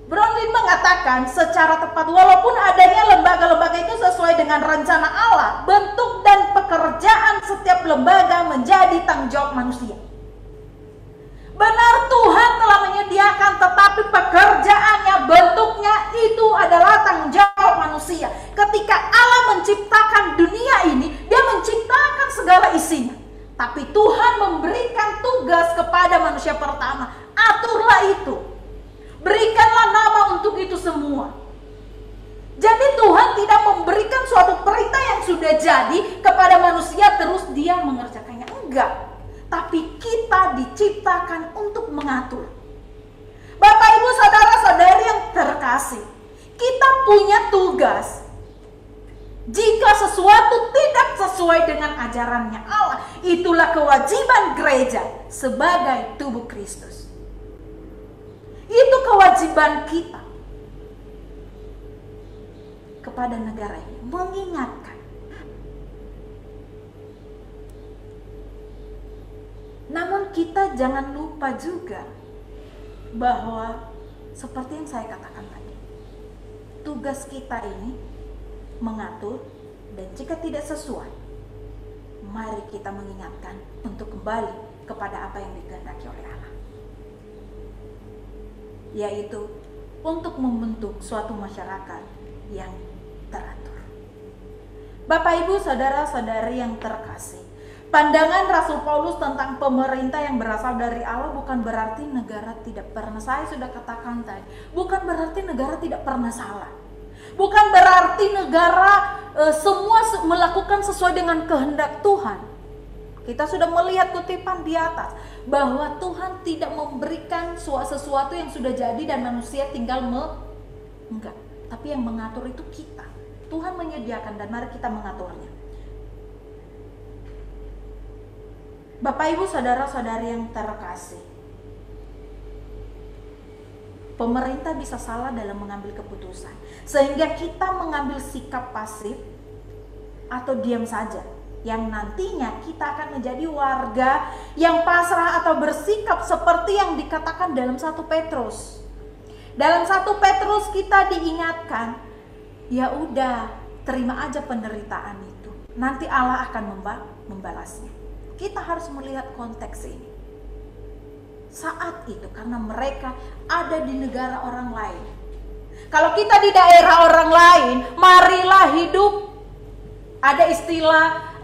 Bronlin mengatakan secara tepat, walaupun adanya lembaga-lembaga itu sesuai dengan rencana Allah, bentuk dan pekerjaan setiap lembaga menjadi tanggung jawab manusia. Benar, Tuhan telah menyediakan, tetapi pekerjaannya, bentuknya itu adalah tanggung jawab manusia. Ketika Allah menciptakan dunia ini, Dia menciptakan segala isinya. Tapi Tuhan memberikan tugas kepada manusia pertama, aturlah itu. Berikanlah nama untuk itu semua. Jadi Tuhan tidak memberikan suatu perintah yang sudah jadi kepada manusia terus dia mengerjakannya. Enggak. Tapi kita diciptakan untuk mengatur. Bapak Ibu saudara-saudari yang terkasih, kita punya tugas. Jika sesuatu tidak sesuai dengan ajarannya Allah, itulah kewajiban gereja sebagai tubuh Kristus. Itu kewajiban kita kepada negara ini, mengingatkan. Namun kita jangan lupa juga bahwa seperti yang saya katakan tadi, tugas kita ini mengatur, dan jika tidak sesuai, mari kita mengingatkan untuk kembali kepada apa yang dikehendaki oleh Allah, yaitu untuk membentuk suatu masyarakat yang teratur. Bapak Ibu saudara-saudari yang terkasih, pandangan Rasul Paulus tentang pemerintah yang berasal dari Allah bukan berarti negara tidak pernah, saya sudah katakan tadi, bukan berarti negara tidak pernah salah. Bukan berarti negara semua melakukan sesuai dengan kehendak Tuhan. Kita sudah melihat kutipan di atas bahwa Tuhan tidak memberikan sesuatu yang sudah jadi dan manusia tinggal enggak. Tapi yang mengatur itu kita. Tuhan menyediakan dan mari kita mengaturnya. Bapak Ibu saudara-saudari yang terkasih, pemerintah bisa salah dalam mengambil keputusan, sehingga kita mengambil sikap pasif atau diam saja, yang nantinya kita akan menjadi warga yang pasrah atau bersikap seperti yang dikatakan dalam 1 Petrus. Dalam 1 Petrus kita diingatkan, ya udah, terima aja penderitaan itu, nanti Allah akan membalasnya. Kita harus melihat konteks ini. Saat itu karena mereka ada di negara orang lain. Kalau kita di daerah orang lain, marilah hidup. Ada istilah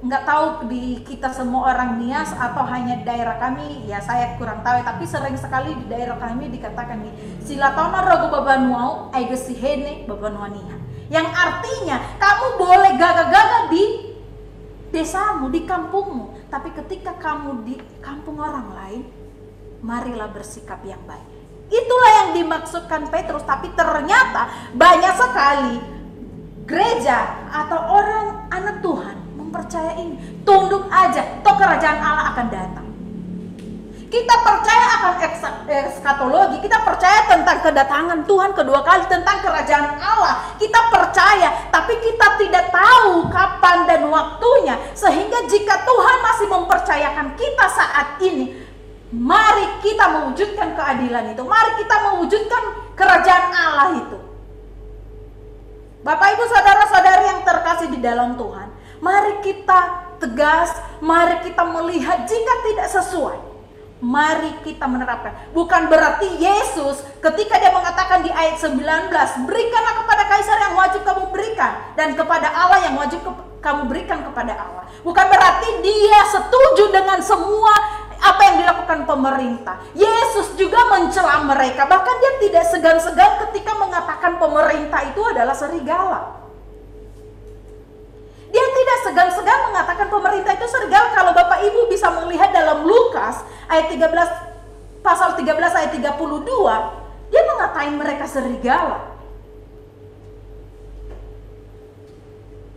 nggak tahu di kita semua orang Nias atau hanya di daerah kami, ya saya kurang tahu, tapi sering sekali di daerah kami dikatakan nih, silatona rogo babanuau aigesihene babanuania, yang artinya kamu boleh gagah-gagah di desamu, di kampungmu, tapi ketika kamu di kampung orang lain, marilah bersikap yang baik. Itulah yang dimaksudkan Petrus. Tapi ternyata banyak sekali gereja atau orang anak Tuhan mempercayai ini, tunduk aja, toh kerajaan Allah akan datang. Kita percaya akan eskatologi, kita percaya tentang kedatangan Tuhan kedua kali, tentang kerajaan Allah. Kita percaya, tapi kita tidak tahu kapan dan waktunya. Sehingga jika Tuhan masih mempercayakan kita saat ini, mari kita mewujudkan keadilan itu. Mari kita mewujudkan kerajaan Allah itu. Bapak Ibu saudara-saudari yang terkasih di dalam Tuhan, mari kita tegas, mari kita melihat jika tidak sesuai, mari kita menerapkan. Bukan berarti Yesus ketika dia mengatakan di ayat 19, berikanlah kepada kaisar yang wajib kamu berikan, dan kepada Allah yang wajib kamu berikan kepada Allah. Bukan berarti dia setuju dengan semua apa yang dilakukan pemerintah. Yesus juga mencela mereka, bahkan dia tidak segan-segan ketika mengatakan pemerintah itu adalah serigala. Dia tidak segan-segan mengatakan pemerintah itu serigala. Kalau Bapak Ibu bisa melihat dalam Lukas ayat 13, pasal 13 ayat 32, dia mengatain mereka serigala.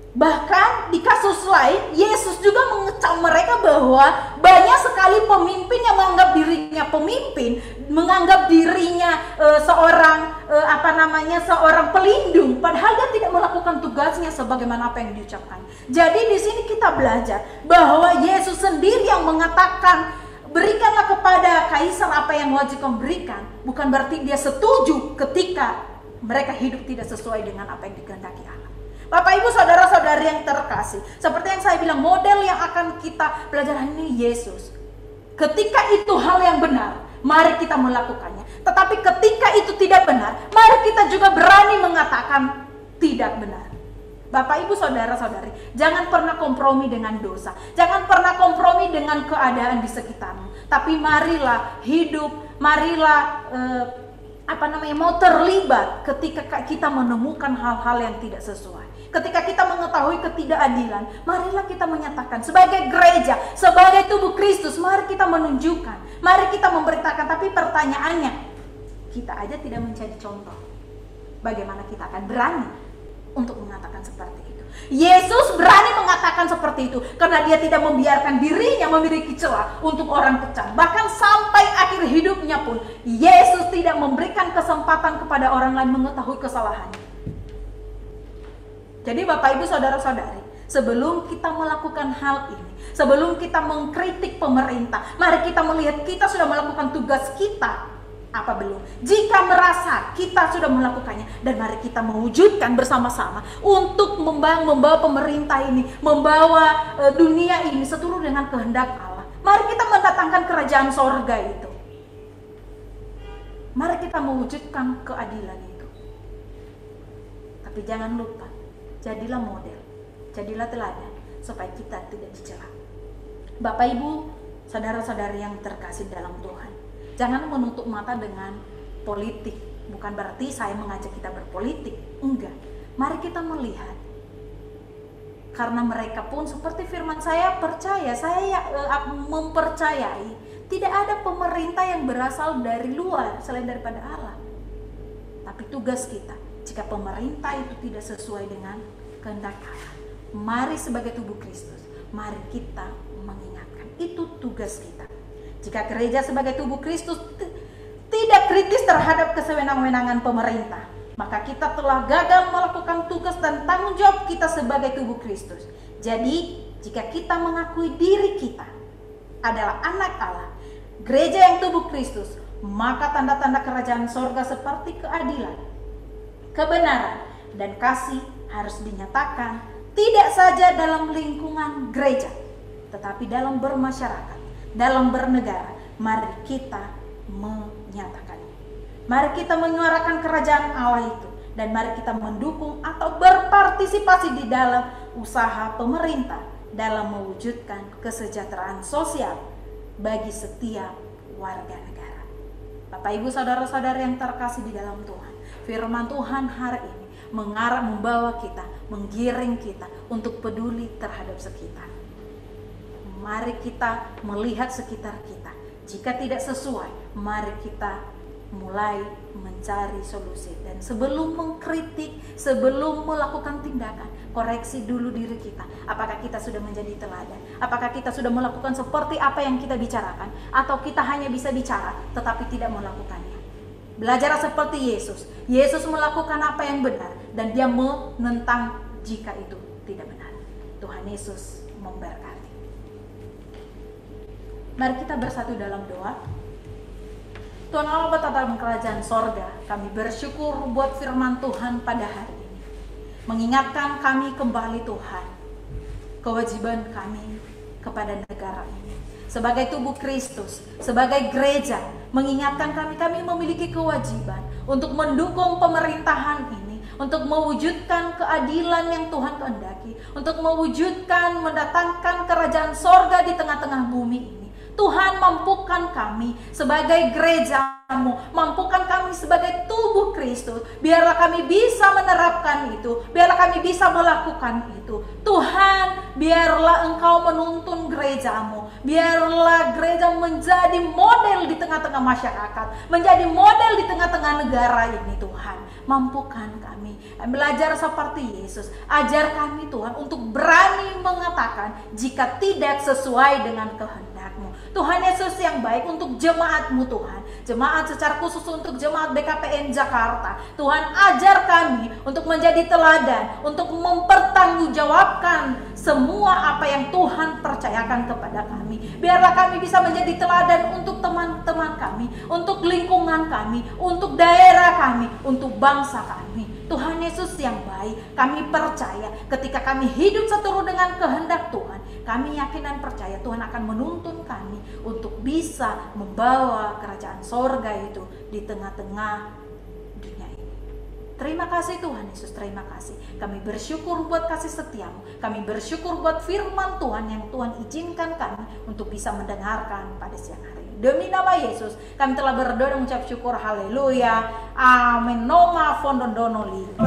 Bahkan di kasus lain, Yesus juga mengecam mereka bahwa banyak sekali pemimpin yang menganggap dirinya pemimpin, menganggap dirinya seorang pelindung, padahal dia tidak melakukan tugasnya sebagaimana apa yang diucapkan. Jadi di sini kita belajar bahwa Yesus sendiri yang mengatakan berikanlah kepada kaisar apa yang wajib kamu berikan, bukan berarti dia setuju ketika mereka hidup tidak sesuai dengan apa yang dikehendaki Allah. Bapak Ibu saudara-saudari yang terkasih, seperti yang saya bilang, model yang akan kita pelajari ini Yesus. Ketika itu hal yang benar, mari kita melakukannya. Tetapi ketika itu tidak benar, mari kita juga berani mengatakan tidak benar. Bapak Ibu saudara-saudari, jangan pernah kompromi dengan dosa, jangan pernah kompromi dengan keadaan di sekitarmu. Tapi marilah hidup, marilah mau terlibat ketika kita menemukan hal-hal yang tidak sesuai. Ketika kita mengetahui ketidakadilan, marilah kita menyatakan sebagai gereja, sebagai tubuh Kristus, mari kita menunjukkan, mari kita memberitakan. Tapi pertanyaannya, kita aja tidak menjadi contoh. Bagaimana kita akan berani untuk mengatakan seperti itu? Yesus berani mengatakan seperti itu karena dia tidak membiarkan dirinya memiliki celah untuk orang kecam. Bahkan sampai akhir hidupnya pun, Yesus tidak memberikan kesempatan kepada orang lain mengetahui kesalahannya. Jadi Bapak Ibu saudara-saudari, sebelum kita melakukan hal ini, sebelum kita mengkritik pemerintah, mari kita melihat kita sudah melakukan tugas kita apa belum. Jika merasa kita sudah melakukannya, dan mari kita mewujudkan bersama-sama untuk membawa pemerintah ini, membawa dunia ini seturut dengan kehendak Allah. Mari kita mendatangkan kerajaan sorga itu. Mari kita mewujudkan keadilan itu. Tapi jangan lupa, jadilah model, jadilah teladan, supaya kita tidak dicela. Bapak Ibu, saudara-saudari yang terkasih dalam Tuhan, jangan menutup mata dengan politik. Bukan berarti saya mengajak kita berpolitik, enggak. Mari kita melihat, karena mereka pun seperti firman saya percaya, saya mempercayai, tidak ada pemerintah yang berasal dari luar selain daripada Allah. Tapi tugas kita, jika pemerintah itu tidak sesuai dengan kehendak Allah, mari sebagai tubuh Kristus mari kita mengingatkan. Itu tugas kita. Jika gereja sebagai tubuh Kristus tidak kritis terhadap kesewenang-wenangan pemerintah, maka kita telah gagal melakukan tugas dan tanggung jawab kita sebagai tubuh Kristus. Jadi, jika kita mengakui diri kita adalah anak Allah, gereja yang tubuh Kristus, maka tanda-tanda kerajaan sorga seperti keadilan, kebenaran, dan kasih harus dinyatakan tidak saja dalam lingkungan gereja, tetapi dalam bermasyarakat, dalam bernegara. Mari kita menyatakannya. Mari kita menyuarakan kerajaan Allah itu, dan mari kita mendukung atau berpartisipasi di dalam usaha pemerintah dalam mewujudkan kesejahteraan sosial bagi setiap warga negara. Bapak, Ibu, saudara-saudara yang terkasih di dalam Tuhan, firman Tuhan hari ini membawa kita, menggiring kita untuk peduli terhadap sekitar. Mari kita melihat sekitar kita. Jika tidak sesuai, mari kita mulai mencari solusi. Dan sebelum mengkritik, sebelum melakukan tindakan, koreksi dulu diri kita. Apakah kita sudah menjadi teladan? Apakah kita sudah melakukan seperti apa yang kita bicarakan? Atau kita hanya bisa bicara tetapi tidak melakukannya? Belajar seperti Yesus. Yesus melakukan apa yang benar dan dia menentang jika itu tidak benar. Tuhan Yesus memberkati. Mari kita bersatu dalam doa. Tuhan Allah Bapa dalam kerajaan sorga, kami bersyukur buat firman Tuhan pada hari ini. Mengingatkan kami kembali Tuhan, kewajiban kami kepada negara ini. Sebagai tubuh Kristus, sebagai gereja, mengingatkan kami memiliki kewajiban untuk mendukung pemerintahan ini, untuk mewujudkan keadilan yang Tuhan kehendaki, untuk mewujudkan, mendatangkan kerajaan sorga di tengah-tengah bumi ini. Tuhan, mampukan kami sebagai gereja-Mu, mampukan kami sebagai tubuh Kristus, biarlah kami bisa menerapkan itu, biarlah kami bisa melakukan itu. Tuhan, biarlah Engkau menuntun gereja-Mu, biarlah gereja menjadi model di tengah-tengah masyarakat, menjadi model di tengah-tengah negara ini. Tuhan, mampukan kami belajar seperti Yesus. Ajar kami Tuhan untuk berani mengatakan jika tidak sesuai dengan kehendak-Mu. Tuhan Yesus yang baik, untuk jemaat-Mu Tuhan, jemaat secara khusus untuk jemaat BKPN Jakarta, Tuhan ajar kami untuk menjadi teladan, untuk mempertanggungjawabkan semua apa yang Tuhan percayakan kepada kami. Biarlah kami bisa menjadi teladan untuk teman-teman kami, untuk lingkungan kami, untuk daerah kami, untuk bangsa kami. Tuhan Yesus yang baik, kami percaya ketika kami hidup seturut dengan kehendak Tuhan, kami yakin dan percaya Tuhan akan menuntun kami untuk bisa membawa kerajaan sorga itu di tengah-tengah dunia ini. Terima kasih Tuhan Yesus, terima kasih. Kami bersyukur buat kasih setia-Mu. Kami bersyukur buat firman Tuhan yang Tuhan izinkan kami untuk bisa mendengarkan pada siang hari. Demi nama Yesus, kami telah berdoa dan mengucap syukur. Haleluya. Amin. Noma fondondonoli.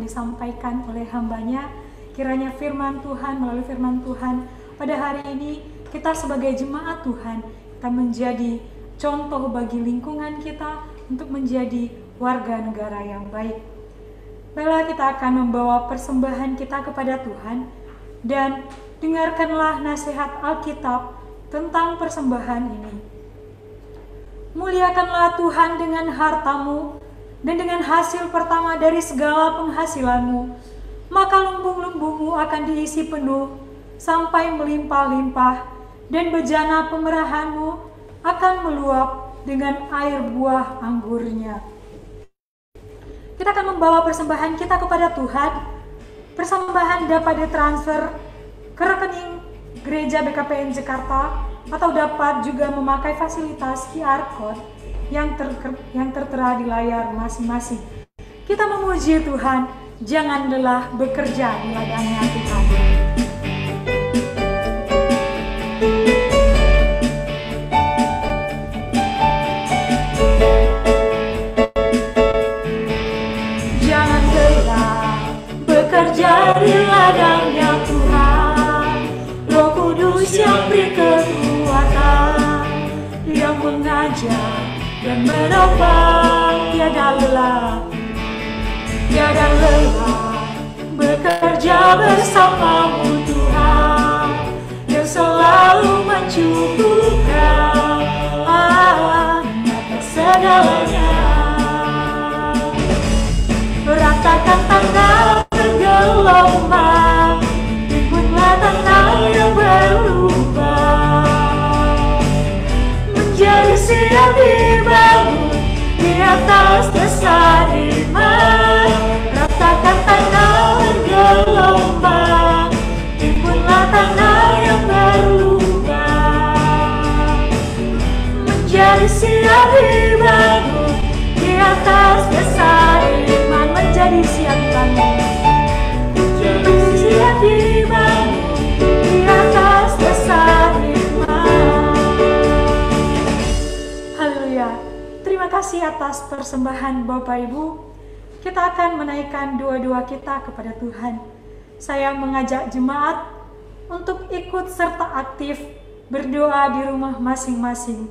disampaikan oleh hambanya. Kiranya firman Tuhan, melalui firman Tuhan pada hari ini kita sebagai jemaat Tuhan, kita menjadi contoh bagi lingkungan kita untuk menjadi warga negara yang baik. Baiklah, kita akan membawa persembahan kita kepada Tuhan, dan dengarkanlah nasihat Alkitab tentang persembahan ini. Muliakanlah Tuhan dengan hartamu dan dengan hasil pertama dari segala penghasilanmu, maka lumbung-lumbungmu akan diisi penuh sampai melimpah-limpah, dan bejana pemerahanmu akan meluap dengan air buah anggurnya. Kita akan membawa persembahan kita kepada Tuhan. Persembahan dapat ditransfer ke rekening Gereja BKPN Jakarta, atau dapat juga memakai fasilitas QR Code yang tertera di layar masing-masing. Kita memuji Tuhan, jangan lelah bekerja di ladangnya Tuhan. Di ladangnya Tuhan, Roh Kudus yang beri kekuatan, yang mengajar dan menopang, tiada lelah bekerja bersamamu Tuhan, yang selalu mencukupkan atas segalanya. Ratakan tanah bergelombang, timbunlah tanah yang berlubang, menjadi siap dibangun di atas dasar iman. Ratakan tanah bergelombang, timbunlah tanah yang berlubang, menjadi siap dibangun di atas dasar iman. Menjadi siap dibangun, siap dibangun di atas dasar iman. Haleluya. Terima kasih atas persembahan Bapak Ibu. Kita akan menaikkan doa-doa kita kepada Tuhan. Saya mengajak jemaat untuk ikut serta aktif berdoa di rumah masing-masing.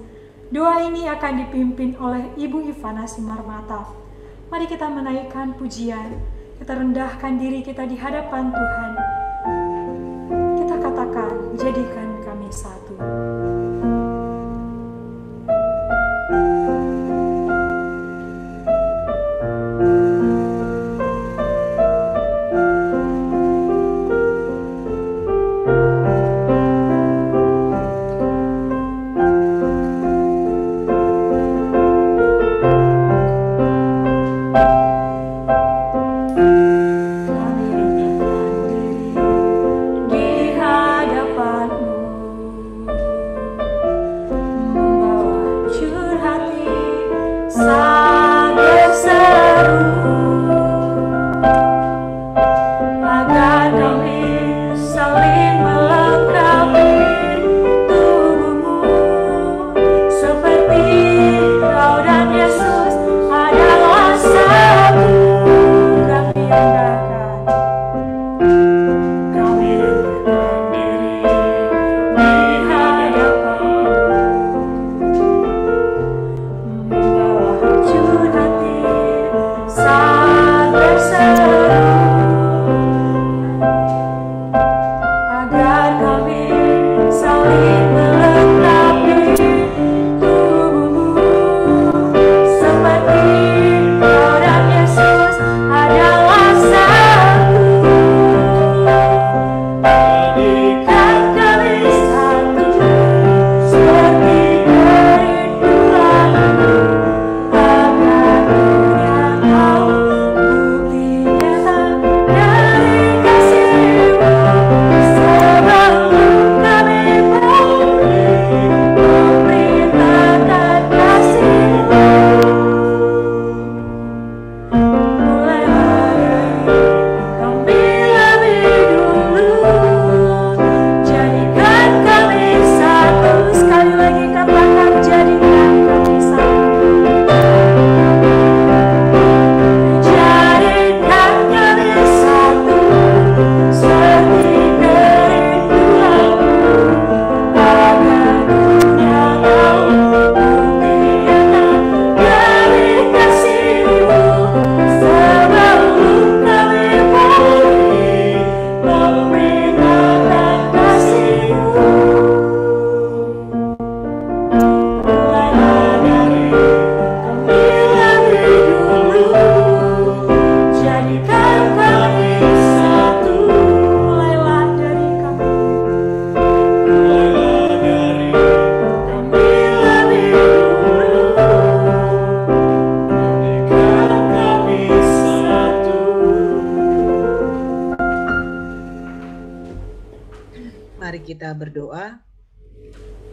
Doa ini akan dipimpin oleh Ibu Ivana Simarmata. Mari kita menaikkan pujian, kita rendahkan diri kita di hadapan Tuhan. Kita katakan, jadikan kami satu. Di hadapanmu kita berdoa.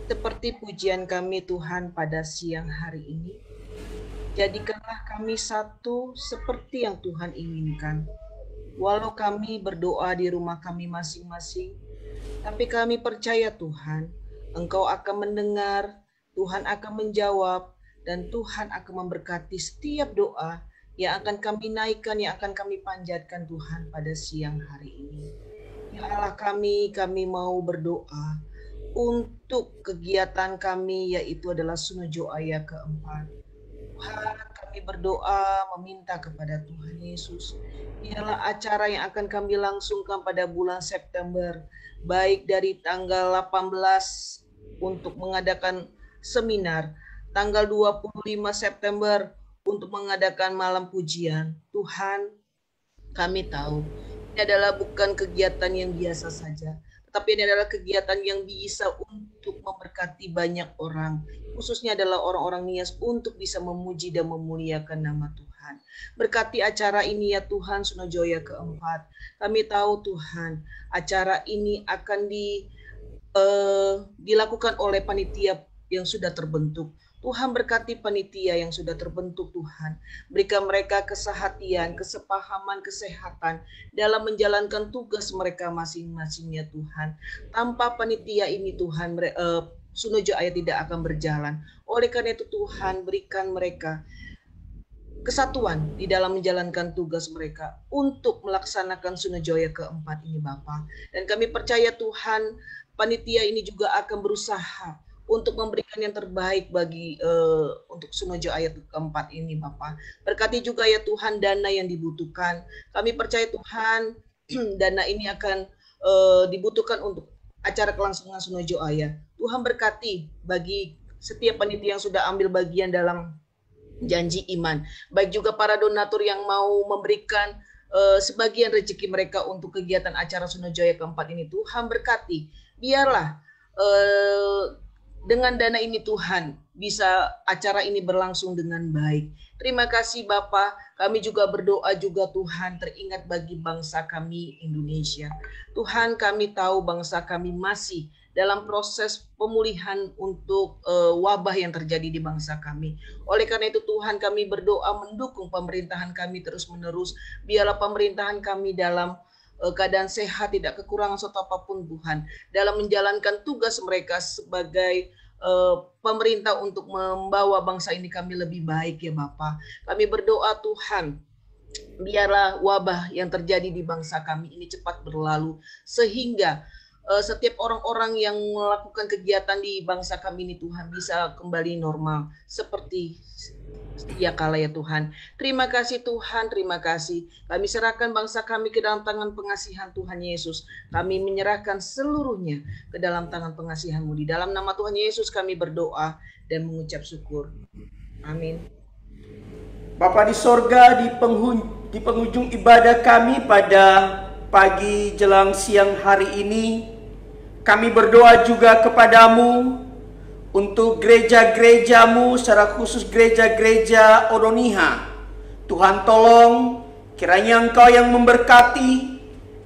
Seperti pujian kami Tuhan pada siang hari ini, jadikanlah kami satu seperti yang Tuhan inginkan. Walau kami berdoa di rumah kami masing-masing, tapi kami percaya Tuhan, Engkau akan mendengar, Tuhan akan menjawab, dan Tuhan akan memberkati setiap doa yang akan kami naikkan, yang akan kami panjatkan Tuhan pada siang hari ini. Ya Allah kami mau berdoa untuk kegiatan kami, yaitu adalah Sunojo Ayah keempat. Tuhan, kami berdoa meminta kepada Tuhan Yesus, ialah acara yang akan kami langsungkan pada bulan September, baik dari tanggal 18 untuk mengadakan seminar, tanggal 25 September untuk mengadakan malam pujian. Tuhan, kami tahu ini adalah bukan kegiatan yang biasa saja, tetapi ini adalah kegiatan yang bisa untuk memberkati banyak orang, khususnya adalah orang-orang Nias untuk bisa memuji dan memuliakan nama Tuhan. Berkati acara ini ya Tuhan, Sunojo Ayah keempat. Kami tahu Tuhan, acara ini akan dilakukan oleh panitia yang sudah terbentuk. Tuhan berkati panitia yang sudah terbentuk Tuhan. Berikan mereka kesehatan, kesepahaman, kesehatan dalam menjalankan tugas mereka masing-masing ya Tuhan. Tanpa panitia ini Tuhan, Sunojo Ayah tidak akan berjalan. Oleh karena itu Tuhan, berikan mereka kesatuan di dalam menjalankan tugas mereka untuk melaksanakan Sunojo Ayah keempat ini Bapa. Dan kami percaya Tuhan, panitia ini juga akan berusaha untuk memberikan yang terbaik bagi untuk Sunojo Ayah keempat ini Bapa. Berkati juga ya Tuhan dana yang dibutuhkan. Kami percaya Tuhan dana ini akan dibutuhkan untuk acara kelangsungan Sunojo Ayah. Tuhan berkati bagi setiap panitia yang sudah ambil bagian dalam janji iman. Baik juga para donatur yang mau memberikan sebagian rezeki mereka untuk kegiatan acara Sunojo Ayah keempat ini. Tuhan berkati. Biarlah dengan dana ini Tuhan bisa acara ini berlangsung dengan baik. Terima kasih Bapa. Kami juga berdoa juga Tuhan teringat bagi bangsa kami Indonesia. Tuhan, kami tahu bangsa kami masih dalam proses pemulihan untuk wabah yang terjadi di bangsa kami. Oleh karena itu Tuhan, kami berdoa mendukung pemerintahan kami terus-menerus. Biarlah pemerintahan kami dalam keadaan sehat, tidak kekurangan suatu apapun Tuhan, dalam menjalankan tugas mereka sebagai pemerintah untuk membawa bangsa ini kami lebih baik ya Bapa. Kami berdoa Tuhan, biarlah wabah yang terjadi di bangsa kami ini cepat berlalu, sehingga setiap orang-orang yang melakukan kegiatan di bangsa kami ini Tuhan bisa kembali normal seperti sedia kala ya Tuhan. Terima kasih Tuhan, terima kasih. Kami serahkan bangsa kami ke dalam tangan pengasihan Tuhan Yesus. Kami menyerahkan seluruhnya ke dalam tangan pengasihan-Mu. Di dalam nama Tuhan Yesus kami berdoa dan mengucap syukur. Amin. Bapa di sorga, di penghujung ibadah kami pada pagi jelang siang hari ini, kami berdoa juga kepadamu untuk gereja-gerejamu, secara khusus gereja-gereja Odoniha. Tuhan tolong, kiranya Engkau yang memberkati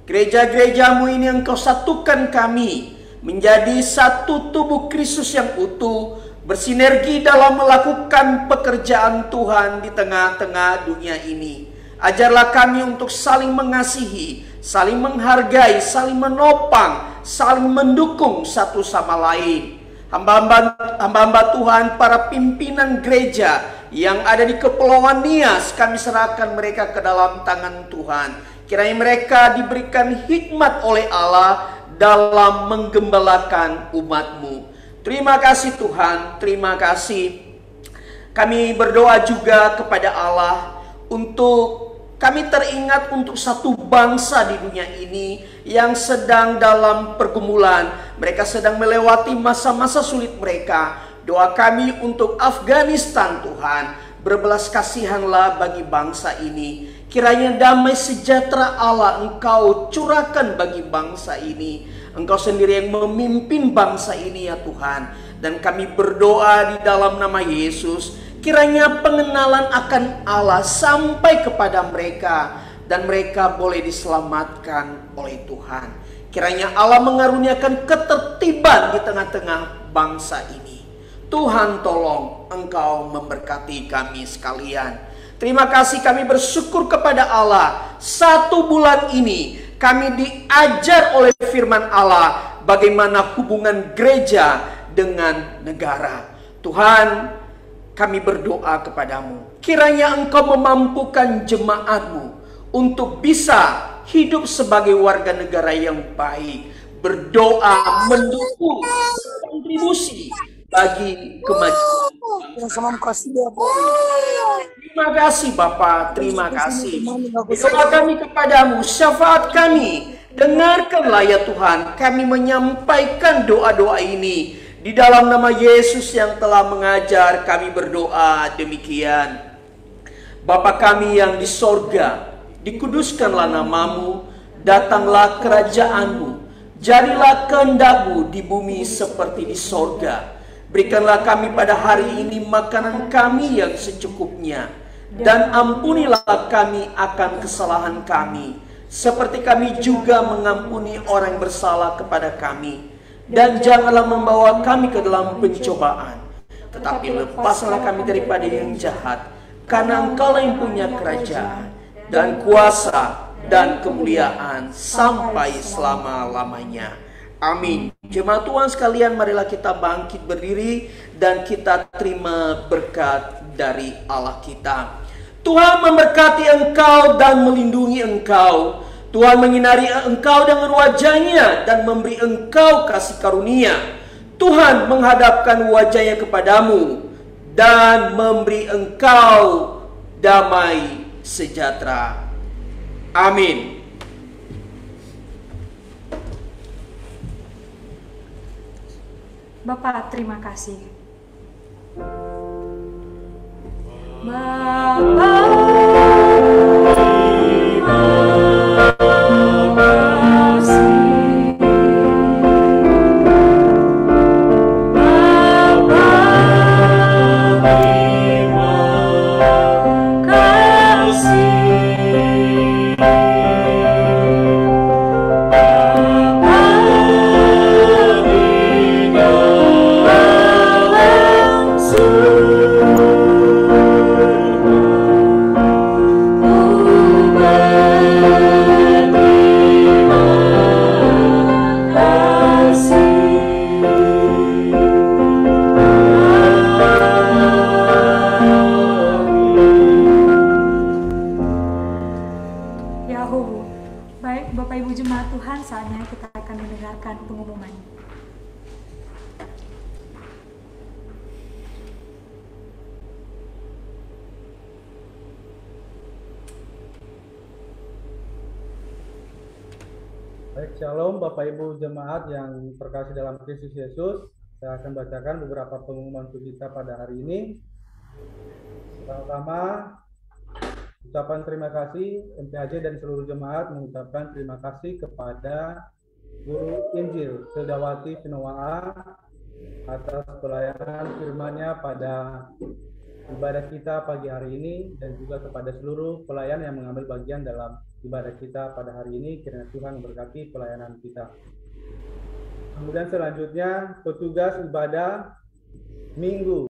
gereja-gerejamu ini, Engkau satukan kami menjadi satu tubuh Kristus yang utuh, bersinergi dalam melakukan pekerjaan Tuhan di tengah-tengah dunia ini. Ajarlah kami untuk saling mengasihi, saling menghargai, saling menopang, saling mendukung satu sama lain. Hamba-hamba Tuhan, para pimpinan gereja yang ada di Kepulauan Nias, kami serahkan mereka ke dalam tangan Tuhan. Kiranya mereka diberikan hikmat oleh Allah dalam menggembalakan umat-Mu. Terima kasih Tuhan, terima kasih. Kami berdoa juga kepada Allah untuk kami teringat untuk satu bangsa di dunia ini yang sedang dalam pergumulan. Mereka sedang melewati masa-masa sulit mereka. Doa kami untuk Afghanistan Tuhan. Berbelas kasihanlah bagi bangsa ini. Kiranya damai sejahtera Allah Engkau curahkan bagi bangsa ini. Engkau sendiri yang memimpin bangsa ini ya Tuhan. Dan kami berdoa di dalam nama Yesus, kiranya pengenalan akan Allah sampai kepada mereka dan mereka boleh diselamatkan oleh Tuhan. Kiranya Allah mengaruniakan ketertiban di tengah-tengah bangsa ini. Tuhan tolong Engkau memberkati kami sekalian. Terima kasih, kami bersyukur kepada Allah. 1 bulan ini kami diajar oleh firman Allah bagaimana hubungan gereja dengan negara. Tuhan, kami berdoa kepadamu, kiranya Engkau memampukan jemaat-Mu untuk bisa hidup sebagai warga negara yang baik, berdoa, mendukung, kontribusi bagi kemajuan. Terima kasih Bapa, terima kasih. Doa kami kepadamu, syafaat kami, dengarkanlah ya Tuhan, kami menyampaikan doa-doa ini di dalam nama Yesus yang telah mengajar. Kami berdoa demikian. Bapa kami yang di sorga, dikuduskanlah namamu, datanglah kerajaanmu, jadilah kehendak-Mu di bumi seperti di sorga. Berikanlah kami pada hari ini makanan kami yang secukupnya, dan ampunilah kami akan kesalahan kami, seperti kami juga mengampuni orang yang bersalah kepada kami. Dan janganlah membawa kami ke dalam pencobaan, tetapi lepaslah kami daripada yang jahat, karena Engkau yang punya kerajaan dan kuasa dan kemuliaan sampai selama-lamanya. Amin. Jemaat Tuhan sekalian, marilah kita bangkit berdiri dan kita terima berkat dari Allah kita. Tuhan memberkati engkau dan melindungi engkau. Tuhan menyinari engkau dengan wajah-Nya dan memberi engkau kasih karunia. Tuhan menghadapkan wajah-Nya kepadamu dan memberi engkau damai sejahtera. Amin. Bapak, terima kasih. Bapak, Baik, shalom Bapak Ibu jemaat yang terkasih dalam Kristus Yesus. Saya akan bacakan beberapa pengumuman untuk kita pada hari ini. Pertama, ucapan terima kasih MPAJ dan seluruh jemaat mengucapkan terima kasih kepada Guru Injil Sildawati Sinowa'a atas pelayanan firman-Nya pada ibadah kita pagi hari ini, dan juga kepada seluruh pelayan yang mengambil bagian dalam ibadah kita pada hari ini. Kiranya Tuhan memberkati pelayanan kita. Kemudian selanjutnya petugas ibadah Minggu